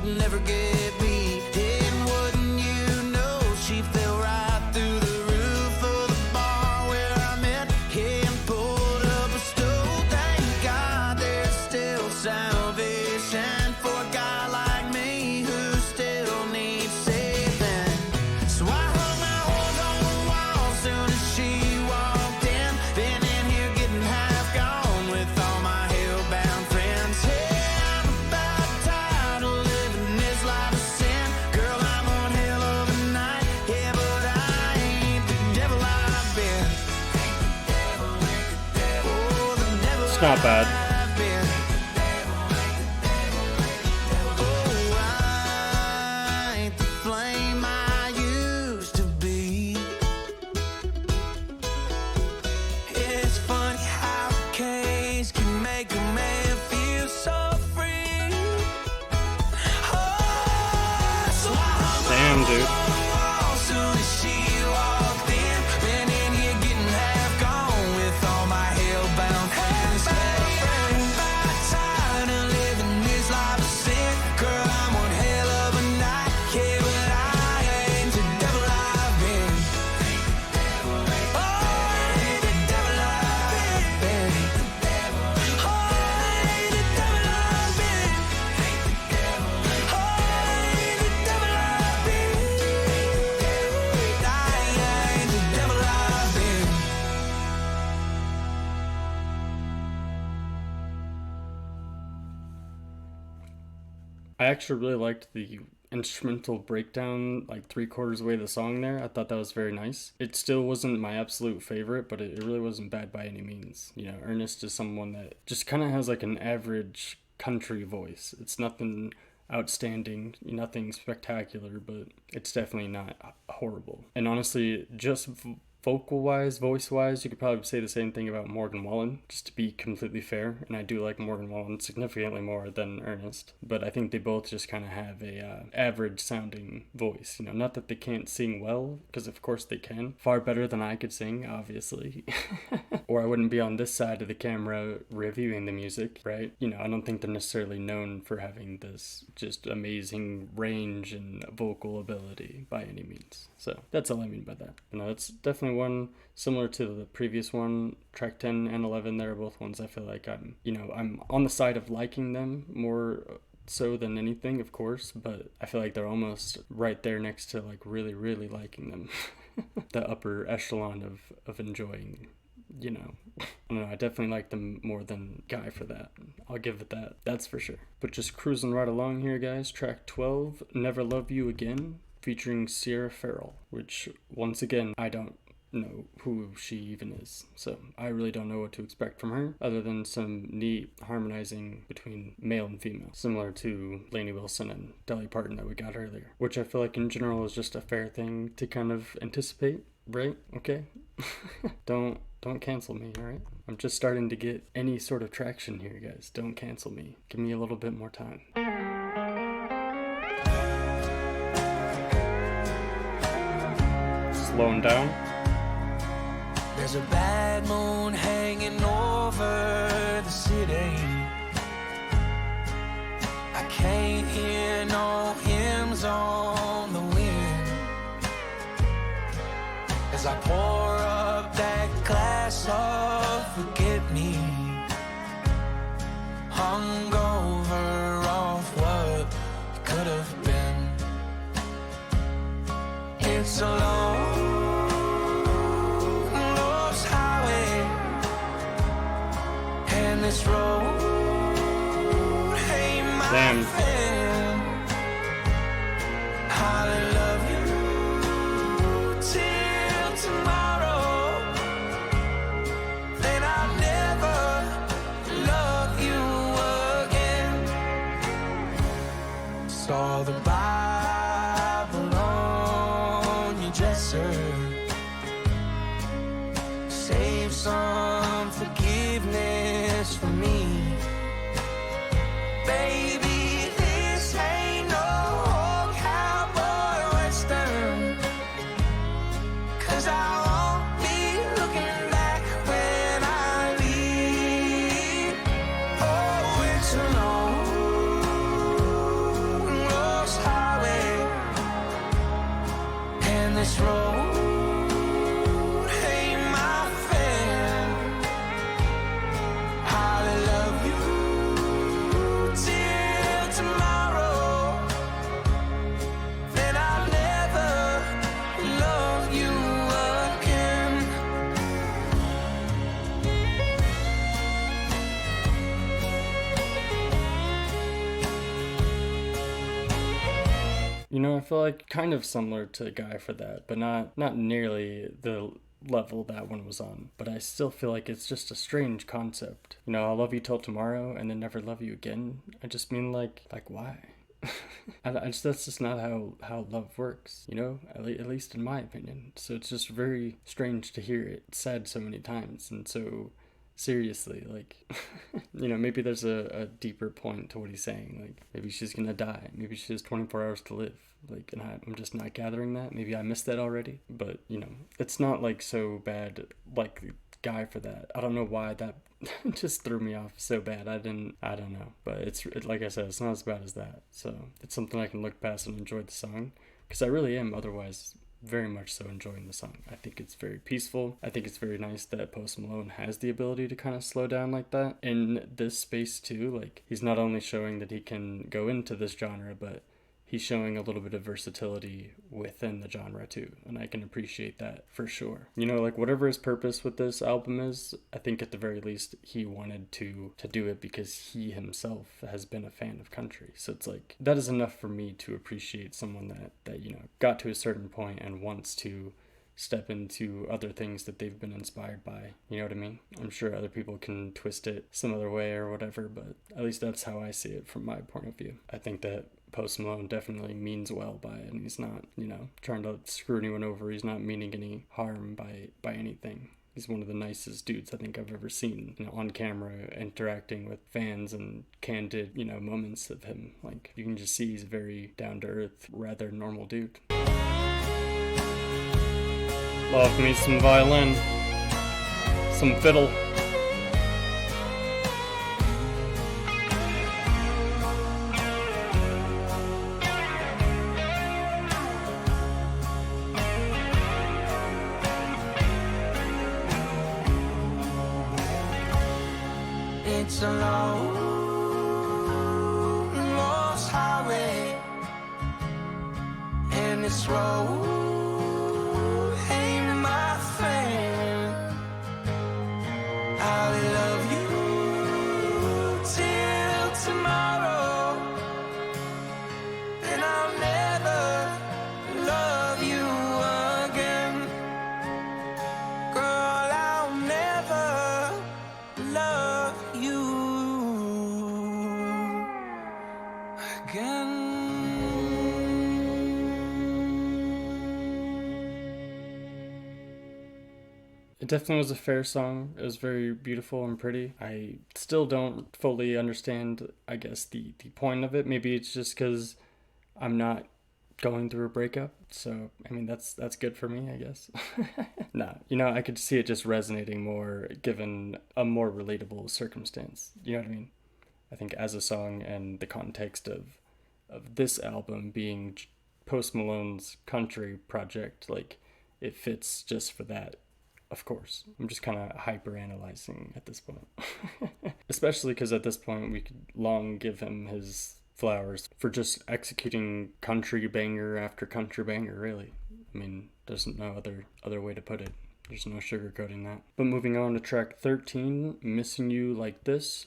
[SPEAKER 2] Never get me. And wouldn't you know, she fell right through the roof of the bar where I met him, pulled up a stool. Thank God there's still salvation for a guy like me who still needs saving. So I hung my horse on the wall soon as she walked in. Been in here getting half gone with all my hellbound friends. Yeah, I'm about tired of living this life of sin. Girl, I'm on hell of a night. Yeah, but I ain't the devil I've been. Oh, the devil
[SPEAKER 1] It's not bad.
[SPEAKER 2] I've been. Oh, I ain't the flame I used to be. It's funny how a cage can make a man feel so free. Oh, so I hung
[SPEAKER 1] Damn, dude.
[SPEAKER 2] soon as she walked in. Been in here getting half gone with all my hellbound friends. About tired of living this life of sin. Girl, I'm one hell of a night. Yeah, but I ain't the devil I've been. Oh, I ain't the devil I've been. Oh, I ain't the devil I've been. Oh, I ain't the devil I've been.
[SPEAKER 1] I actually really liked the instrumental breakdown, like 3/4 away the song there. I thought that was very nice. It still wasn't my absolute favorite, but it really wasn't bad by any means. You know, Ernest is someone that just kind of has like an average country voice. It's nothing outstanding, nothing spectacular, but it's definitely not horrible. And honestly, just vocal wise, voice wise, you could probably say the same thing about Morgan Wallen, just to be completely fair. And I do like Morgan Wallen significantly more than Ernest, but I think they both just kind of have a average sounding voice. You know, not that they can't sing well, because of course they can. Far better than I could sing, obviously. Or I wouldn't be on this side of the camera reviewing the music, right? You know, I don't think they're necessarily known for having this just amazing range and vocal ability by any means. So that's all I mean by that. You know, it's definitely one similar to the previous one. Track 10 and 11, they're both ones I feel like I'm on the side of liking them more so than anything, of course, but I feel like they're almost right there next to like really, really liking them. The upper echelon of enjoying, you know. I don't know, I definitely like them more than Guy for that. I'll give it that. That's for sure. But just cruising right along here, guys. Track 12, Never Love You Again, featuring Sierra Farrell, which, once again, I don't know who she even is. So I really don't know what to expect from her, other than some neat harmonizing between male and female, similar to Lainey Wilson and Dolly Parton that we got earlier, which I feel like in general is just a fair thing to kind of anticipate, right? Okay? Don't cancel me, alright? I'm just starting to get any sort of traction here, guys. Don't cancel me. Give me a little bit more time. Slowing down.
[SPEAKER 2] There's a bad moon hanging over the city. I can't hear no hymns on the wind as I pour up that glass of forget-me, hungover off what could have been. It's a long this road, hey my friend, I'll love you till tomorrow, then I'll never love you again. Saw the Bible on your dresser, save some forgiveness for me, baby. This ain't no cowboy western, 'cause I won't be looking back when I leave. Oh, it's a long, lost highway, and this road,
[SPEAKER 1] you know, I feel like kind of similar to Guy for that, but not nearly the level that one was on. But I still feel like it's just a strange concept. You know, I'll love you till tomorrow and then never love you again. I just mean like why? That's just not how love works, you know, at least in my opinion. So it's just very strange to hear it said so many times and so seriously, like, you know, maybe there's a deeper point to what he's saying. Like, maybe she's gonna die, maybe she has 24 hours to live, like, and I'm just not gathering that. Maybe I missed that already, but, you know, it's not like so bad like Guy for that. I don't know why that just threw me off so bad. I don't know, but it's like I said, it's not as bad as that. So it's something I can look past and enjoy the song, because I really am otherwise very much so enjoying the song. I think it's very peaceful. I think it's very nice that Post Malone has the ability to kind of slow down like that in this space too. Like, he's not only showing that he can go into this genre, but he's showing a little bit of versatility within the genre too, and I can appreciate that for sure. You know, like whatever his purpose with this album is, I think at the very least he wanted to do it because he himself has been a fan of country. So it's like that is enough for me to appreciate someone that you know got to a certain point and wants to step into other things that they've been inspired by. You know what I mean? I'm sure other people can twist it some other way or whatever, but at least that's how I see it from my point of view. I think that Post Malone definitely means well by it, and he's not, you know, trying to screw anyone over. He's not meaning any harm by anything. He's one of the nicest dudes I think I've ever seen, you know, on camera, interacting with fans and candid, you know, moments of him. Like, you can just see he's a very down-to-earth, rather normal dude. Love me some violin, some fiddle.
[SPEAKER 2] It's a long, lost highway, and this road ain't my friend. I'll love you till tomorrow, and I'll never love you again. Girl, I'll never love you again.
[SPEAKER 1] It definitely was a fair song. It was very beautiful and pretty. I still don't fully understand, I guess, the point of it. Maybe it's just because I'm not going through a breakup. So, I mean, that's good for me, I guess. Nah, you know, I could see it just resonating more given a more relatable circumstance. You know what I mean? I think as a song and the context of this album being Post Malone's country project, like, it fits just for that. Of course. I'm just kind of hyper-analyzing at this point. Especially because at this point we could long give him his flowers for just executing country banger after country banger, really. I mean, there's no other way to put it. There's no sugarcoating that. But moving on to track 13, Missing You Like This,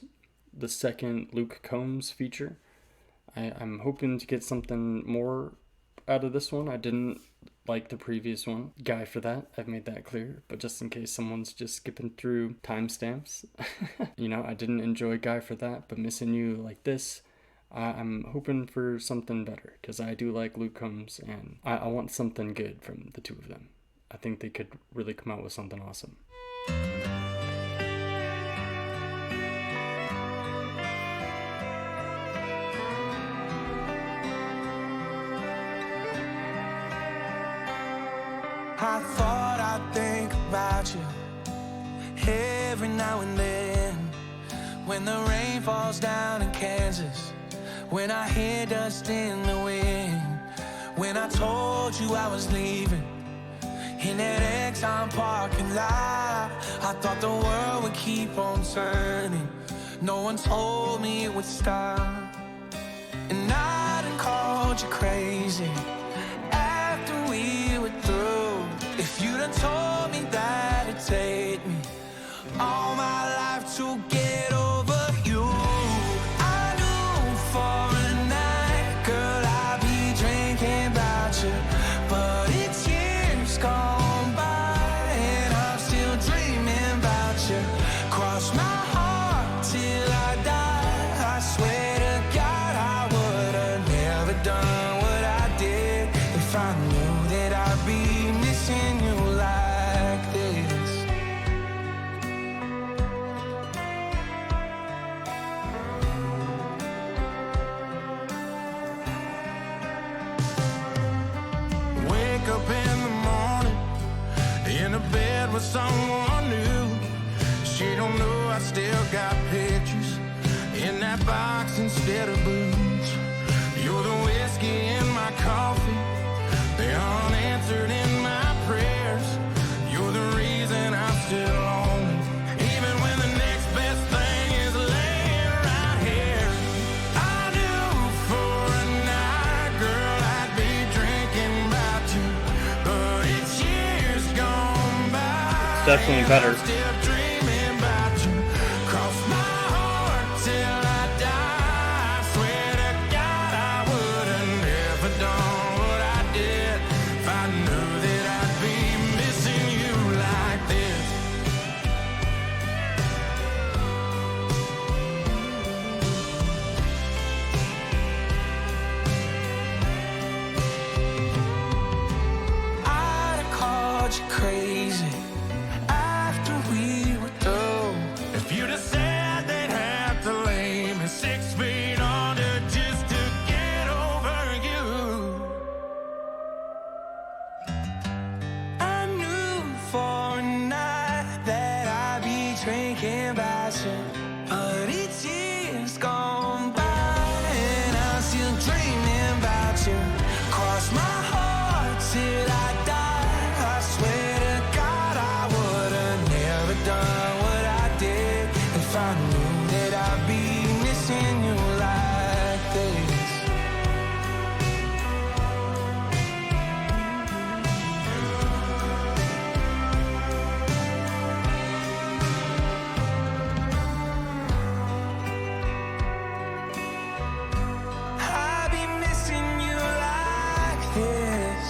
[SPEAKER 1] the second Luke Combs feature. I'm hoping to get something more out of this one. I didn't like the previous one. Guy for that, I've made that clear, but just in case someone's just skipping through timestamps. You know, I didn't enjoy Guy for that, but Missing You Like This, I'm hoping for something better, because I do like Luke Combs, and I want something good from the two of them. I think they could really come out with something awesome.
[SPEAKER 2] I thought I'd think about you every now and then, when the rain falls down in Kansas, when I hear dust in the wind, when I told you I was leaving in that Exxon parking lot. I thought the world would keep on turning, no one told me it would stop. And I done called you crazy after we were through. If you done told me that it'd take me all my life to get over you, I knew for a night, girl, I'd be drinking about you. But it's years gone by and I'm still dreaming about you. Cross my heart till I die. I swear to God I would have never done what I did if I knew that I'd be missing you like this.
[SPEAKER 4] Wake up in the morning in a bed with someone new. She don't know I still got pictures in that box instead of booze. You're the whiskey in my coffee, the unanswered in my prayers. You're the reason I'm still lonely, even when the next best thing is laying right here. I knew for a night, girl,
[SPEAKER 1] definitely better.
[SPEAKER 2] Still dreaming about you. Cross my heart till I die. I swear to God I would have never done what I did if I knew that I'd be missing you like this. I'd have called you crazy after we were through. If you'd have said they'd have to lay me 6 feet under just to get over you. I knew for a night that I'd be drinking about you, but each year's gone by and I'm still dreaming about you. Cross my heart till I die. I swear to God I would have never done what I did if I knew that I'd be missing you like this. I'd be missing you like this.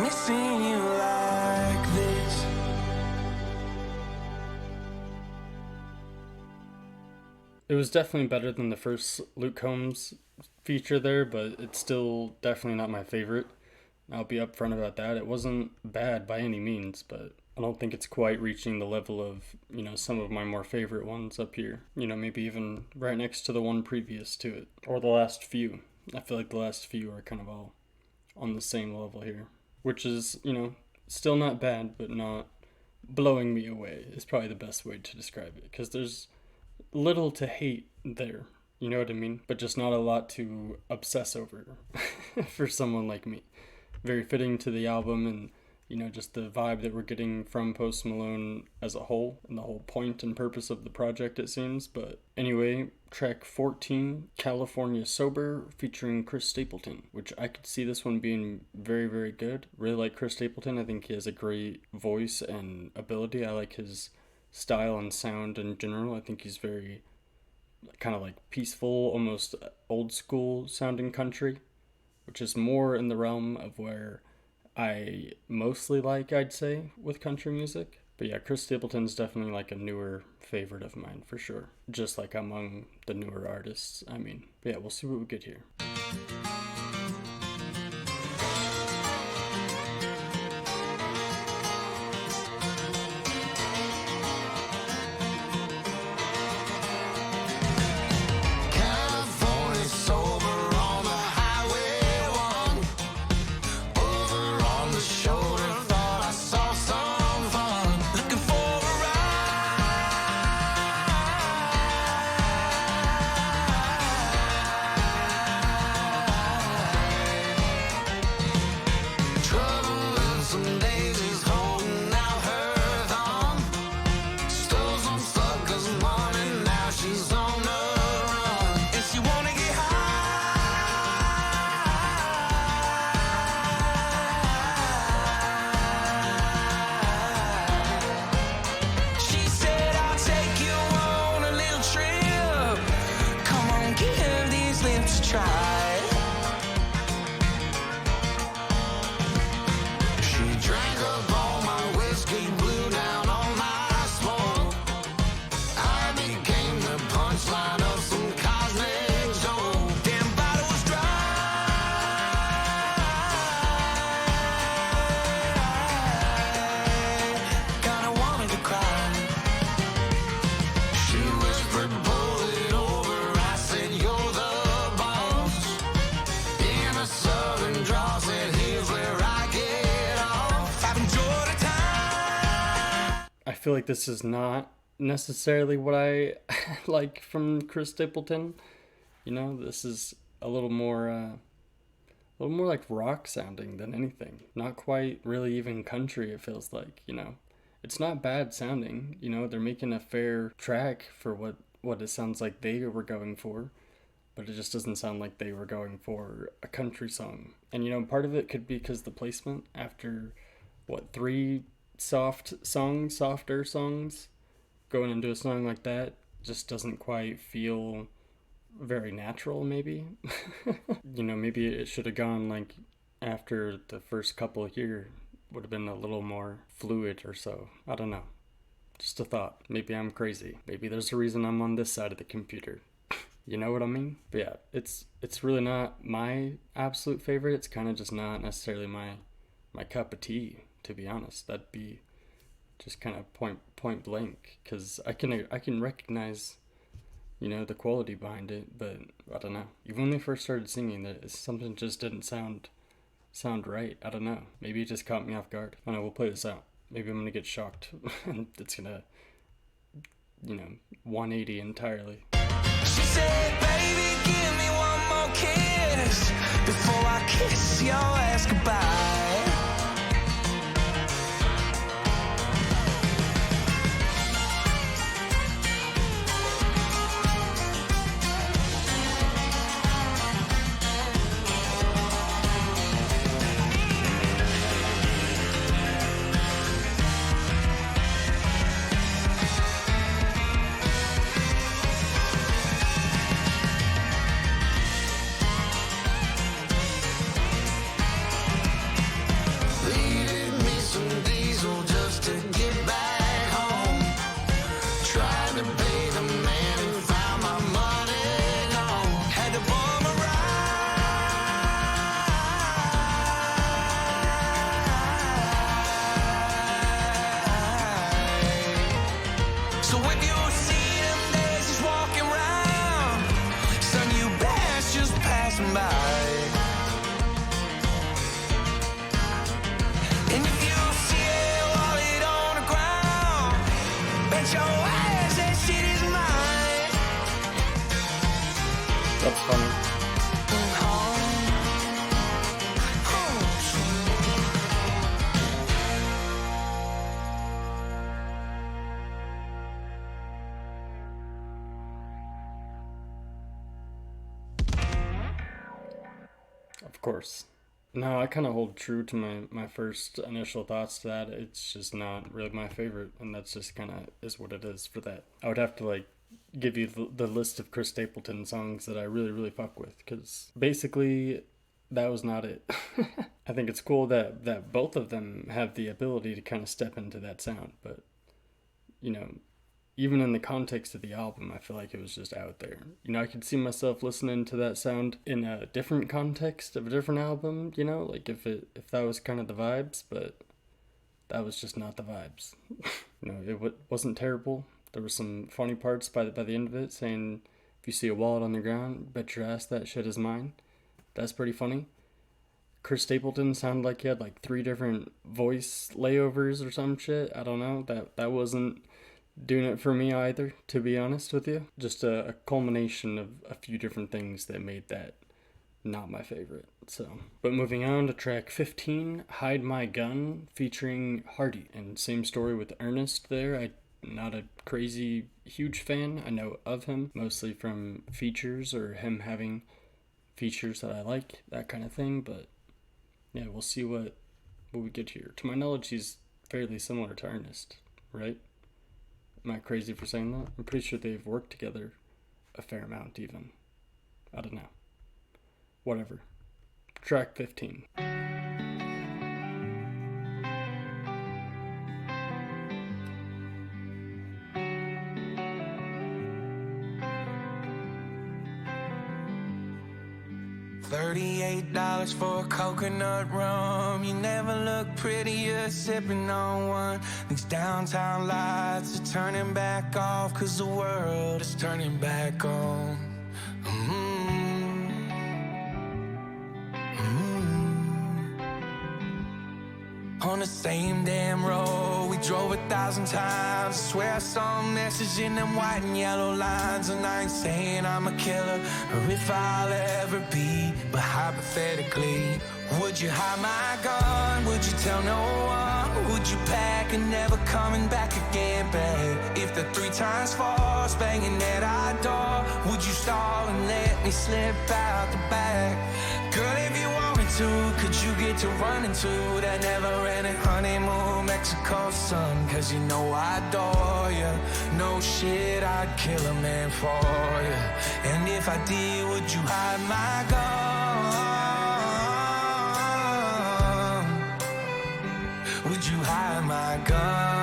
[SPEAKER 2] Missing you like this.
[SPEAKER 1] It was definitely better than the first Luke Combs feature there, but it's still definitely not my favorite. I'll be upfront about that. It wasn't bad by any means, but I don't think it's quite reaching the level of, some of my more favorite ones up here. Maybe even right next to the one previous to it, or the last few. I feel like the last few are kind of all on the same level here, which is, still not bad, but not blowing me away is probably the best way to describe it, because there's little to hate there, you know what I mean? But just not a lot to obsess over for someone like me. Very fitting to the album and, just the vibe that we're getting from Post Malone as a whole, and the whole point and purpose of the project, it seems. But anyway, track 14, California Sober, featuring Chris Stapleton, which I could see this one being very, very good. Really like Chris Stapleton. I think he has a great voice and ability. I like his style and sound in general. I think he's very kind of like peaceful, almost old school sounding country, which is more in the realm of where I mostly like, I'd say, with country music. But yeah, Chris Stapleton's definitely like a newer favorite of mine for sure. Just like among the newer artists, I mean. But yeah, we'll see what we get here.
[SPEAKER 2] California sober on the highway 1. Over on the shoulder, thought I saw some fun. Looking for a ride. Trouble in some days is holding out her thumb. Stole some sucker's money, now she's on the run. And she wanna get high. She said, I'll take you on a little trip. Come on, give these lips a try. She drank up all my whiskey, blew down all my smoke. I became the punchline of some cosmic joke. Damn bottle was dry. Kinda wanted to cry. She whispered, pull it over. I said, you're the boss. In a southern draw, said, here's where I get off. I've enjoyed the time.
[SPEAKER 1] I feel like this is not necessarily what I like from Chris Stapleton. This is a little more like rock sounding than anything. Not quite really even country, it feels like, It's not bad sounding, they're making a fair track for what it sounds like they were going for. but it just doesn't sound like they were going for a country song. And part of it could be because the placement after, 3 softer songs, going into a song like that just doesn't quite feel very natural, maybe. Maybe it should have gone like after the first couple here would have been a little more fluid or so. I don't know. Just a thought. Maybe I'm crazy. Maybe there's a reason I'm on this side of the computer. You know what I mean? But yeah, it's really not my absolute favorite. It's kind of just not necessarily my cup of tea, to be honest. That'd be just kind of point blank, because I can recognize the quality behind it, but I don't know. Even when they first started singing, that something just didn't sound right. I don't know. Maybe it just caught me off guard. I don't know. We'll play this out. Maybe I'm gonna get shocked, and it's gonna 180 entirely.
[SPEAKER 2] She said, baby, give me one more kiss before I kiss your ass goodbye.
[SPEAKER 1] That's funny. Of course. No, I kind of hold true to my first initial thoughts to that. It's just not really my favorite, and that's just kind of is what it is for that. I would have to give you the list of Chris Stapleton songs that I really, really fuck with, because basically that was not it. I think it's cool that both of them have the ability to kind of step into that sound, but even in the context of the album, I feel like it was just out there. I could see myself listening to that sound in a different context of a different album, if that was kind of the vibes, but that was just not the vibes. It wasn't terrible. There were some funny parts by the end of it, saying, if you see a wallet on the ground, bet your ass that shit is mine. That's pretty funny. Chris Stapleton sounded like he had 3 different voice layovers or some shit. I don't know. That wasn't doing it for me either, to be honest with you. Just a culmination of a few different things that made that not my favorite. But moving on to track 15, Hide My Gun, featuring Hardy. And same story with Ernest there. I'm not a crazy huge fan. I know of him mostly from features or him having features that I like, that kind of thing. But yeah, we'll see what we get here. To my knowledge, he's fairly similar to Ernest, right? Am I crazy for saying that? I'm pretty sure they've worked together a fair amount even. I don't know. Whatever. Track 15.
[SPEAKER 2] $38 for a coconut rum. You never look prettier sipping on one. These downtown lights are turning back off, 'cause the world is turning back on. On the same damn road we drove 1,000 times. I swear I saw a message in them white and yellow lines. And I ain't saying I'm a killer or if I'll ever be, but hypothetically, Would you hide my gun? Would you tell no one? Would you pack and never coming back again, babe? If the 3 times falls banging at our door, would you stall and let me slip out the back? Girl, if you wanted to, could you get to running to that never-ending honeymoon Mexico sun? Cause you know I adore you. No shit, I'd kill a man for you. And if I did, would you hide my gun? Would you hide my gun?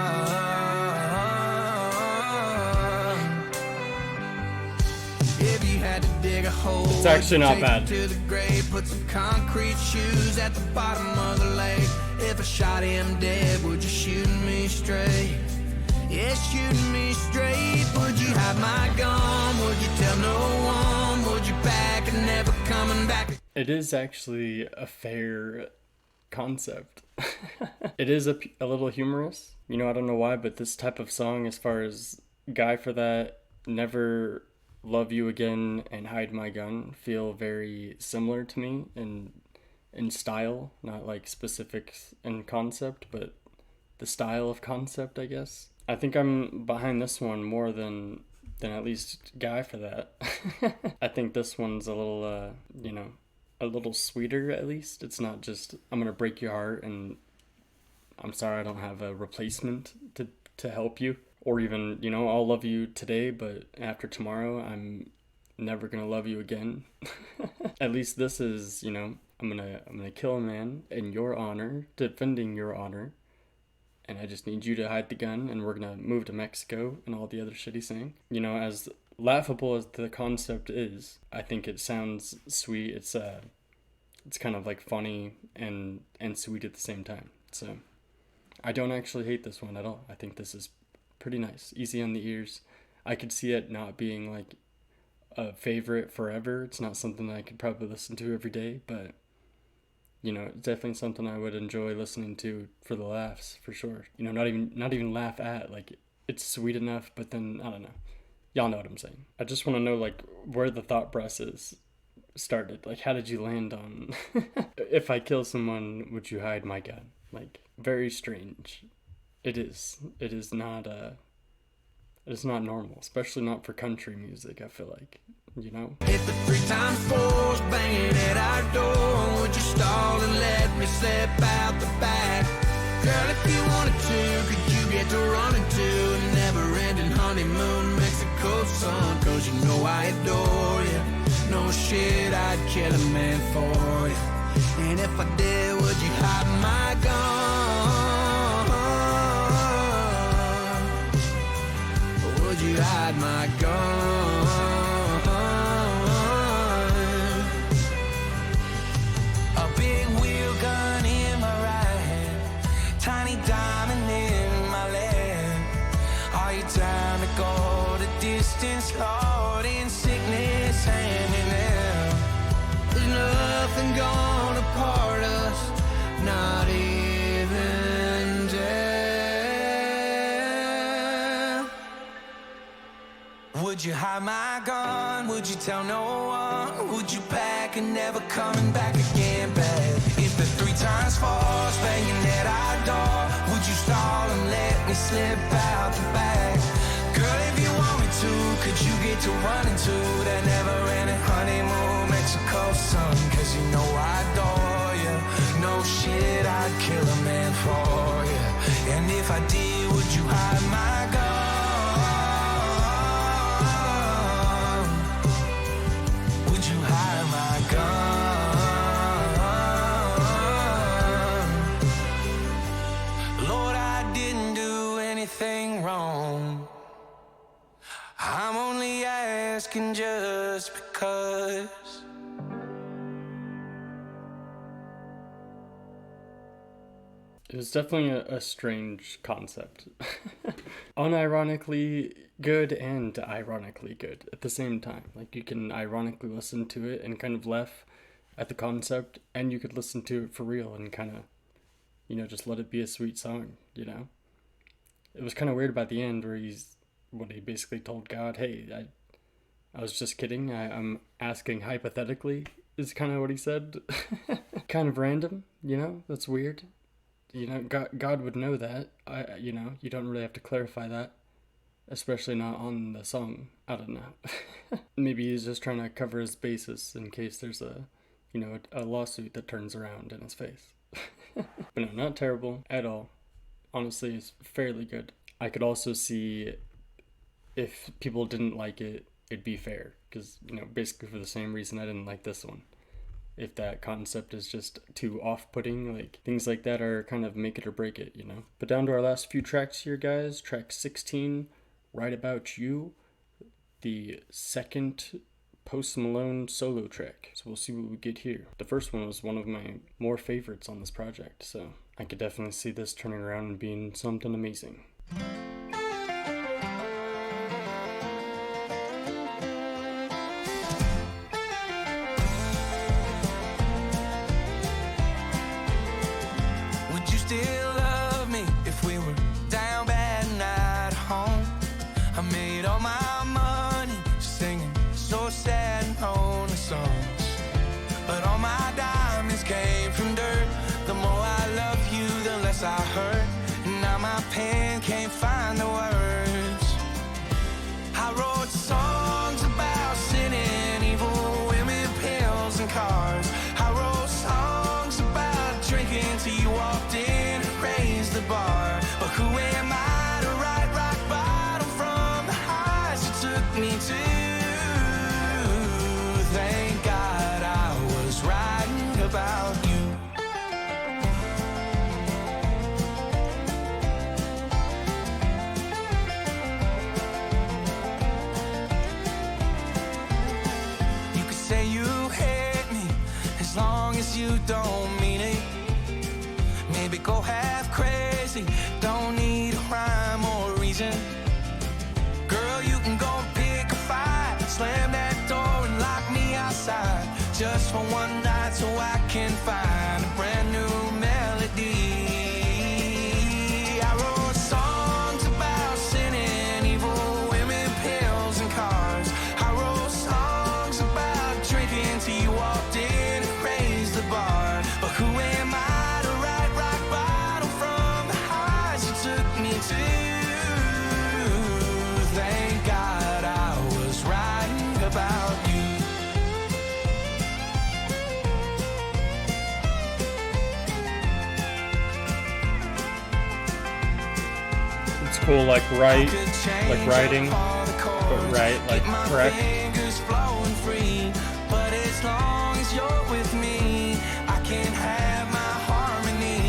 [SPEAKER 2] If you had to dig a hole,
[SPEAKER 1] It's actually not bad.
[SPEAKER 2] to the grave, put some concrete shoes at the bottom of the lake. If I shot him dead, would you shoot me straight? Yeah, shooting me straight. Would you hide my gun? Would you tell no one? Would you back and never coming back?
[SPEAKER 1] It is actually a fair concept. It is a little humorous. You know, I don't know why, but this type of song, as far as Guy for That, Never Love You Again, and Hide My Gun, feel very similar to me in style, not like specifics in concept, but the style of concept, I guess. I think I'm behind this one more than at least Guy for That. I think this one's a little, a little sweeter, at least. It's not just, I'm gonna break your heart and I'm sorry I don't have a replacement to help you. Or even, I'll love you today, but after tomorrow, I'm never gonna love you again. At least this is, I'm gonna kill a man in your honor, defending your honor. And I just need you to hide the gun, and we're gonna move to Mexico, and all the other shit he's saying. As laughable as the concept is, I think it sounds sweet. It's kind of like funny and sweet at the same time. So I don't actually hate this one at all. I think this is pretty nice, easy on the ears. I could see it not being like a favorite forever. It's not something that I could probably listen to every day, but it's definitely something I would enjoy listening to for the laughs, for sure. Not even laugh at. Like, it's sweet enough, but then I don't know. Y'all know what I'm saying. I just want to know like where the thought process started. Like, how did you land on if I kill someone, would you hide my gun? Like, very strange. It is not it's not normal, especially not for country music, I feel like,
[SPEAKER 2] If the 3 times fours banging at our door, would you stall and let me slip out the back? Girl, if you wanted to, could you get to running to a never-ending honeymoon Mexico sun? Cause you know I adore you. No shit, I'd kill a man for you. And if I did, would you hide my gun? Would you hide my gun? A big wheel gun in my right hand, tiny diamond in my left. Are you down to go the distance, Lord, in sickness and in health? There's nothing gonna part us, not even death. Would you hide my gun? Would you tell no one? Would you pack and never coming back again, babe? If the 3 times falls banging at our door, would you stall and let me slip out the back? Girl, if you want me to, could you get to running to that never-ending honeymoon Mexico sun? Cause you know I adore you. No shit, I'd kill a man for you. And if I did, would you hide my gun? Would you hide my gun? Lord, I didn't do anything wrong. I'm only asking just because.
[SPEAKER 1] It was definitely a strange concept. Unironically good and ironically good at the same time. Like, you can ironically listen to it and kind of laugh at the concept, and you could listen to it for real and kind of, just let it be a sweet song, It was kind of weird about the end where he basically told God, hey, I was just kidding. I'm asking hypothetically, is kind of what he said. Kind of random, that's weird. God would know that. You don't really have to clarify that, especially not on the song. I don't know. Maybe he's just trying to cover his bases in case there's a lawsuit that turns around in his face. But no, not terrible at all. Honestly, it's fairly good. I could also see if people didn't like it, it'd be fair. Because, basically for the same reason I didn't like this one. If that concept is just too off-putting, like things like that are kind of make it or break it, But down to our last few tracks here, guys. Track 16, Right About You, the second Post Malone solo track. So we'll see what we get here. The first one was one of my more favorites on this project, so I could definitely see this turning around and being something amazing.
[SPEAKER 2] I hurt, now my pen can't find the words. I wrote songs about sinning, evil women, pills and cars. I wrote songs about drinking till you walked in and raised the bar. But who am I to write rock bottom from the highs you took me to? Thank God I was writing about you. As long as you don't mean it, maybe go half crazy. Don't need a rhyme or reason. Girl, you can go pick a fight, slam that door and lock me outside, just for one night so I can find a brand new melody. I wrote songs about sinning, evil women, pills and cars. I wrote songs about drinking till you walked in. But who am I to write rock bottom from the highs you took me to? Thank God I was writing about you.
[SPEAKER 1] It's cool, like writing, but right, like correct.
[SPEAKER 2] Flowing free, but as long as you're with me, I can have my harmony.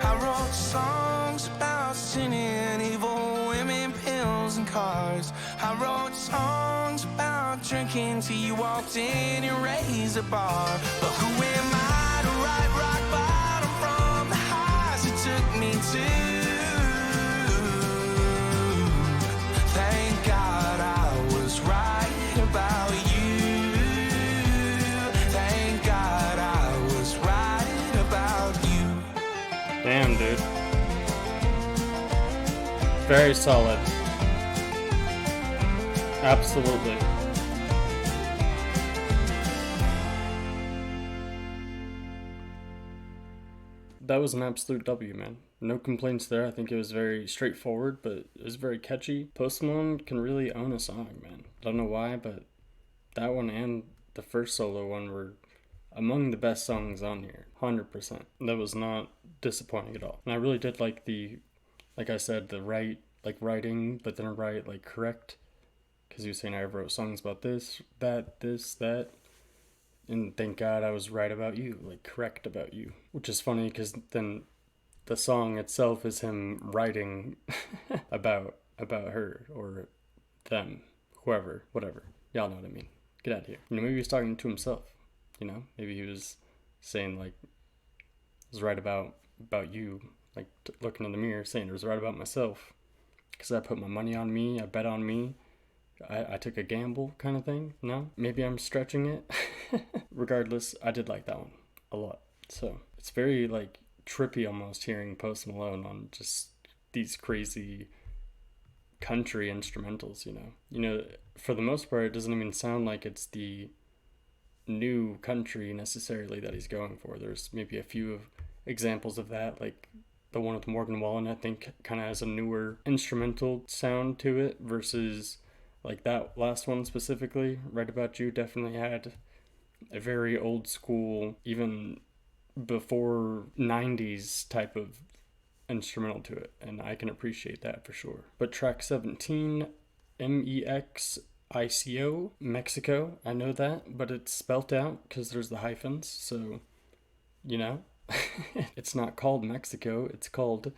[SPEAKER 2] I wrote songs about sinning, evil women, pills and cars. I wrote songs about drinking till you walked in and raised a bar. But who am I to write rock bottom from the highs it took me to? Thank God I was right about you. Thank God I was right about you.
[SPEAKER 1] Damn, dude. Very solid. Absolutely. That was an absolute W, man. No complaints there. I think it was very straightforward, but it was very catchy. Post Malone can really own a song, man. I don't know why, but that one and the first solo one were among the best songs on here. 100%. That was not disappointing at all. And I really did like like I said, the writing, but then correct. Because he was saying I wrote songs about this, that. And thank God I was right about you, correct about you. Which is funny because then the song itself is him writing about her or them, whoever, whatever. Y'all know what I mean. Get out of here. Maybe he was talking to himself. Maybe he was saying I was right about you, looking in the mirror, saying I was right about myself because I put my money on me, I bet on me. I took a gamble kind of thing. No? Maybe I'm stretching it. Regardless, I did like that one a lot. So it's very trippy almost hearing Post Malone on just these crazy country instrumentals, for the most part, it doesn't even sound like it's the new country necessarily that he's going for. There's maybe a few examples of that, like the one with Morgan Wallen, I think, kind of has a newer instrumental sound to it versus like that last one specifically. Right About You definitely had a very old school, even before 90s type of instrumental to it, and I can appreciate that for sure. But track 17, MEXICO, Mexico, I know that, but it's spelt out because there's the hyphens, so, it's not called Mexico, it's called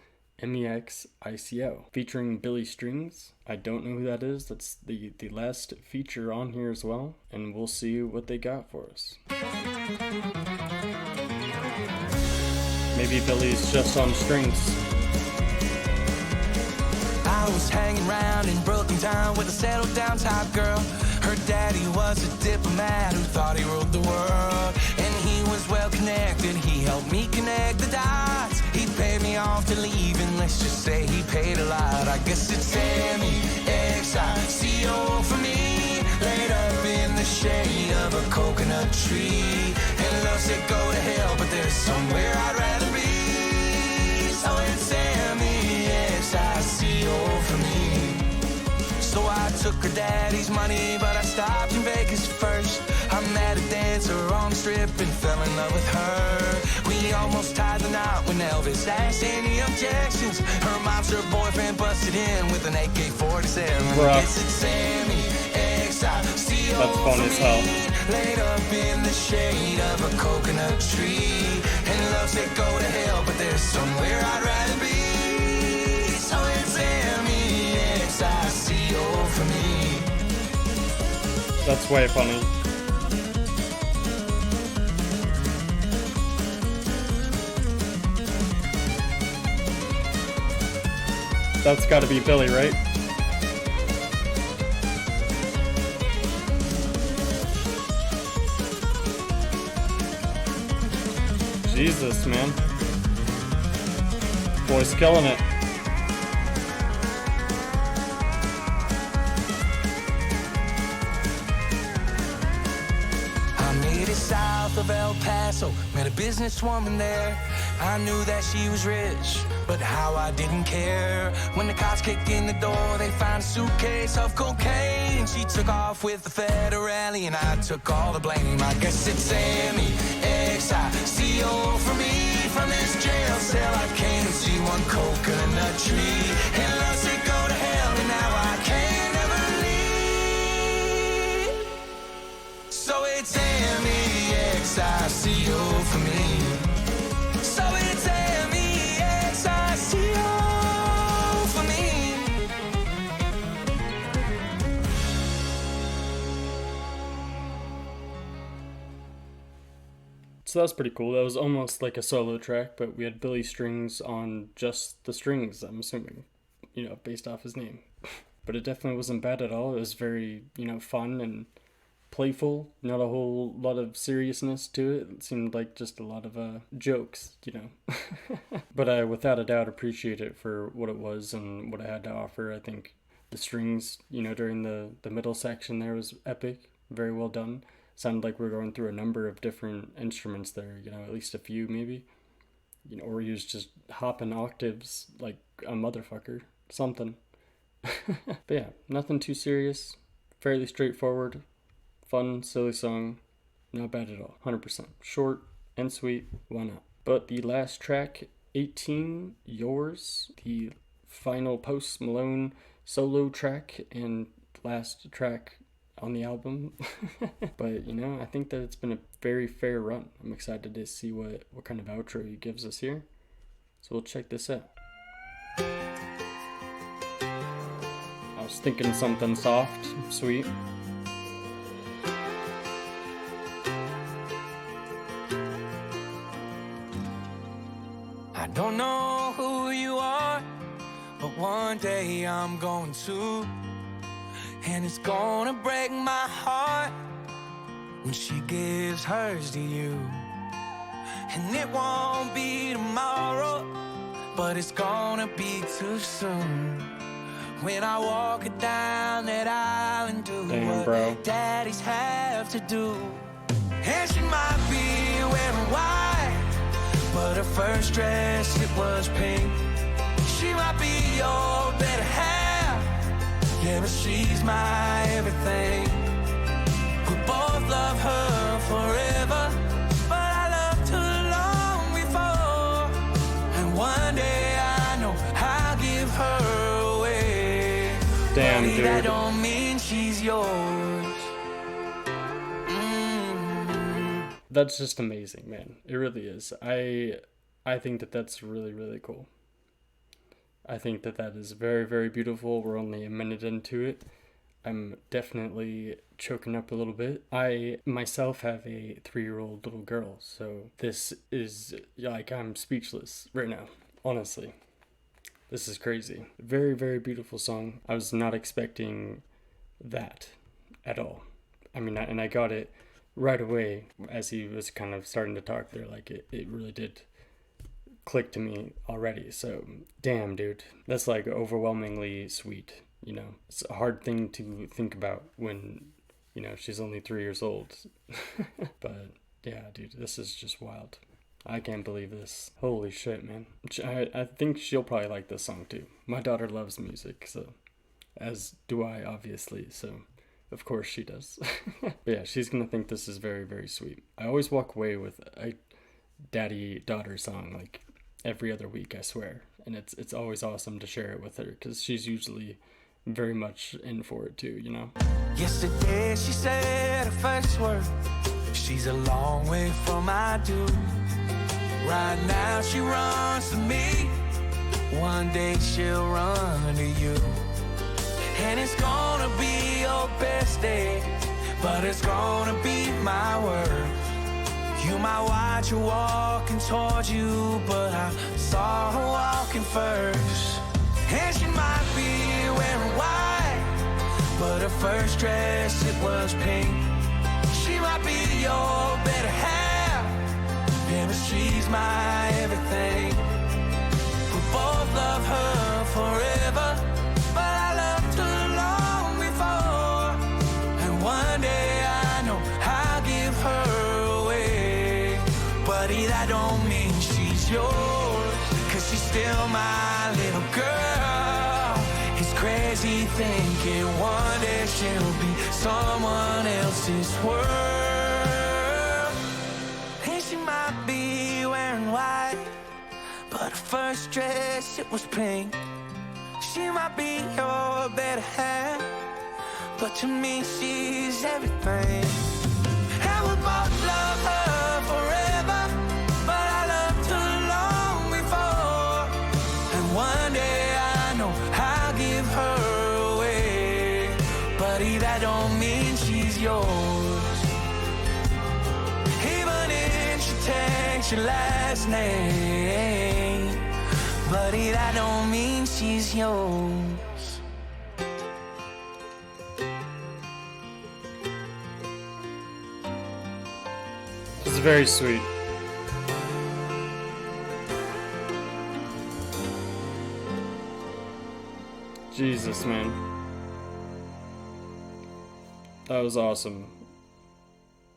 [SPEAKER 1] MEXICO, featuring Billy Strings. I don't know who that is. That's the last feature on here as well, and we'll see what they got for us. Maybe Billy's just on strings.
[SPEAKER 2] I was hanging around in Brooklyn town with a settled down type girl. Her daddy was a diplomat who thought he ruled the world. And he was well connected, he helped me connect the dots. He paid me off to leave, and let's just say he paid a lot. I guess it's MEXICO for me, laid up in the shade of a coconut tree. And love said go to hell, but there's somewhere I'd rather be. So it's MEXICO for me. So I took her daddy's money, but I stopped in Vegas first. I met a dancer on the strip and fell in love with her. We almost tied the knot when Elvis asked any objections. Her mom's her boyfriend busted in with an AK-47. Guess it's MEXICO.
[SPEAKER 1] That's fun as hell.
[SPEAKER 2] Laid up in the shade of a coconut tree. And love said go to hell, but there's somewhere I'd rather be. So it's MEXICO for me.
[SPEAKER 1] That's way funny. That's gotta be Billy, right? Jesus, man. Boy's killing it.
[SPEAKER 2] I made it south of El Paso, met a businesswoman there. I knew that she was rich, but how I didn't care. When the cops kicked in the door, they found a suitcase of cocaine. She took off with the federale, and I took all the blame. I guess it's MEXICO for me. From this jail cell, I came to see one coconut tree. And love said go to hell, and now I can't ever leave. So it's MEXICO for me. So it's MEXICO for me.
[SPEAKER 1] So that was pretty cool. That was almost like a solo track, but we had Billy Strings on just the strings, I'm assuming, based off his name. But it definitely wasn't bad at all. It was very, fun and playful, not a whole lot of seriousness to it. It seemed like just a lot of jokes, But I, without a doubt, appreciate it for what it was and what it had to offer. I think the strings, during the middle section there was epic, very well done. Sounded like we were going through a number of different instruments there, at least a few maybe. Or he was just hopping octaves like a motherfucker, something. But yeah, nothing too serious, fairly straightforward. Fun, silly song, not bad at all, 100%. Short and sweet, why not? But the last track, 18, Yours, the final Post Malone solo track and last track on the album. But, I think that it's been a very fair run. I'm excited to see what kind of outro he gives us here. So we'll check this out. I was thinking something soft, sweet.
[SPEAKER 2] I don't know who you are, but one day I'm going to. And it's gonna break my heart when she gives hers to you. And it won't be tomorrow, but it's gonna be too soon When I walk it down that aisle and do
[SPEAKER 1] Damn,
[SPEAKER 2] what
[SPEAKER 1] bro.
[SPEAKER 2] daddies have to do. And she might be wearing white, but her first dress, it was pink. She might be your better half, yeah, but she's my everything. We both love her forever, but I loved her long before. And one day I know I'll give her away.
[SPEAKER 1] Damn,
[SPEAKER 2] But that
[SPEAKER 1] dude.
[SPEAKER 2] don't mean she's yours.
[SPEAKER 1] That's just amazing, man. It really is. I think that that's really, really cool. I think that that is very, very beautiful. We're only a minute into it. I'm definitely choking up a little bit. I myself have a 3-year-old little girl, so this is like, I'm speechless right now, honestly. This is crazy. Very, very beautiful song. I was not expecting that at all. I mean, and I got it right away as he was kind of starting to talk there. Like, it really did click to me already. So, damn, dude. That's like overwhelmingly sweet, you know? It's a hard thing to think about when, you know, she's only 3 years old. But, yeah, dude, this is just wild. I can't believe this. Holy shit, man. I think she'll probably like this song too. My daughter loves music, so, as do I, obviously, so of course she does. But yeah, she's gonna think this is very, very sweet. I always walk away with a daddy-daughter song, like, every other week, I swear. And it's always awesome to share it with her, because she's usually very much in for it too, you know?
[SPEAKER 2] Yesterday she said her first word. She's a long way from I do. Right now she runs to me. One day she'll run to you. And it's gonna be your best day, but it's gonna be my word. You might watch her walking towards you, but I saw her walking first. And she might be wearing white, but her first dress, it was pink. She might be your better half, yeah, but she's my everything. We both love her forever, but I loved her long before. And one day I know I'll give her away. Buddy, that don't mean she's yours, 'cause she's still my little girl. It's crazy thinking one day she'll be someone else's world. And she might be wearing white, but her first dress, it was pink. She might be your better half, but to me she's everything. And we both love her forever, but I loved her long before. And one day I know I'll give her away. Buddy, that don't mean she's yours, even if she takes your last name. Buddy, that don't mean she's yours.
[SPEAKER 1] It's very sweet. Jesus, man. That was awesome.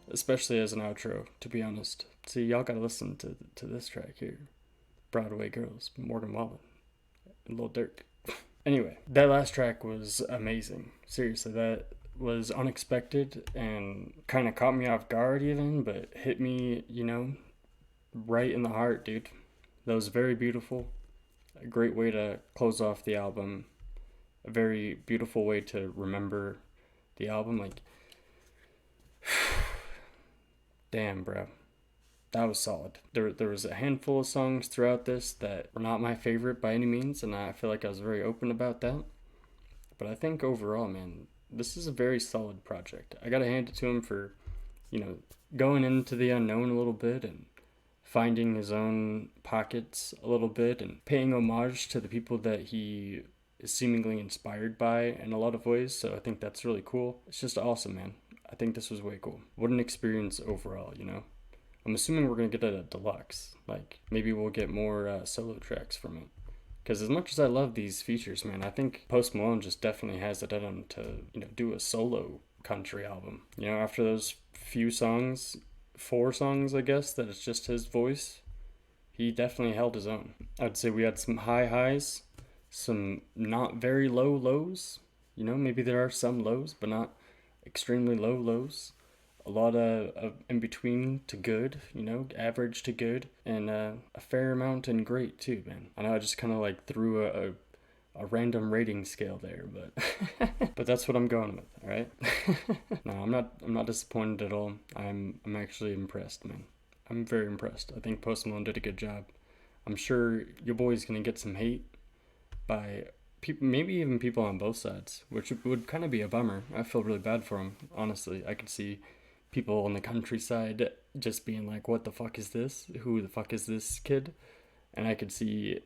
[SPEAKER 1] Especially as an outro, to be honest. See, y'all gotta listen to this track here. Broadway Girls, Morgan Wallen, and Lil Durk. Anyway, that last track was amazing. Seriously, that was unexpected and kind of caught me off guard even, but hit me, you know, right in the heart, dude. That was very beautiful. A great way to close off the album. A very beautiful way to remember the album. Like, damn, bro. That was solid. There was a handful of songs throughout this that were not my favorite by any means, and I feel like I was very open about that. But I think overall, man, this is a very solid project. I gotta hand it to him for, you know, going into the unknown a little bit and finding his own pockets a little bit and paying homage to the people that he is seemingly inspired by in a lot of ways. So I think that's really cool. It's just awesome, man. I think this was way cool. What an experience overall, you know? I'm assuming we're going to get a deluxe. Like, maybe we'll get more solo tracks from it. Because as much as I love these features, man, I think Post Malone just definitely has it in him to, do a solo country album. After those few songs, 4 songs, I guess, that it's just his voice, he definitely held his own. I'd say we had some high highs, some not very low lows. Maybe there are some lows, but not extremely low lows. A lot of in between to good, average to good, and a fair amount and great too, man. I know I just kind of like threw a random rating scale there, but but that's what I'm going with. All right. No, I'm not disappointed at all. I'm actually impressed, man. I'm very impressed. I think Post Malone did a good job. I'm sure your boy's gonna get some hate by people, maybe even people on both sides, which would kind of be a bummer. I feel really bad for him, honestly. I could see people on the countryside just being like, what the fuck is this? Who the fuck is this kid? And I could see,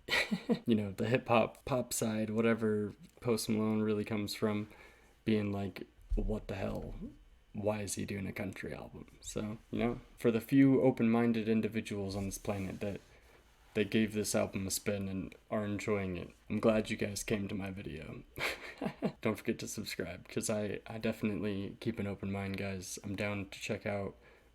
[SPEAKER 1] the hip-hop, pop side, whatever Post Malone really comes from, being like, what the hell? Why is he doing a country album? So, for the few open-minded individuals on this planet that gave this album a spin and are enjoying it, I'm glad you guys came to my video. Don't forget to subscribe, because I definitely keep an open mind, guys. I'm down to check out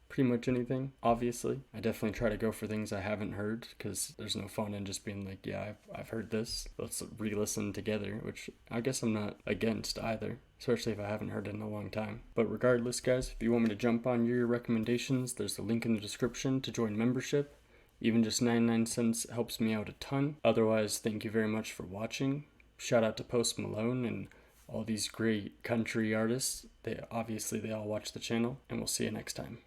[SPEAKER 1] pretty much anything, obviously. I definitely try to go for things I haven't heard, because there's no fun in just being like, yeah, I've heard this, let's re-listen together, which I guess I'm not against either, especially if I haven't heard it in a long time. But regardless, guys, if you want me to jump on your recommendations, there's a link in the description to join membership. Even just 99 cents helps me out a ton. Otherwise, thank you very much for watching. Shout out to Post Malone and all these great country artists. They all watch the channel, and we'll see you next time.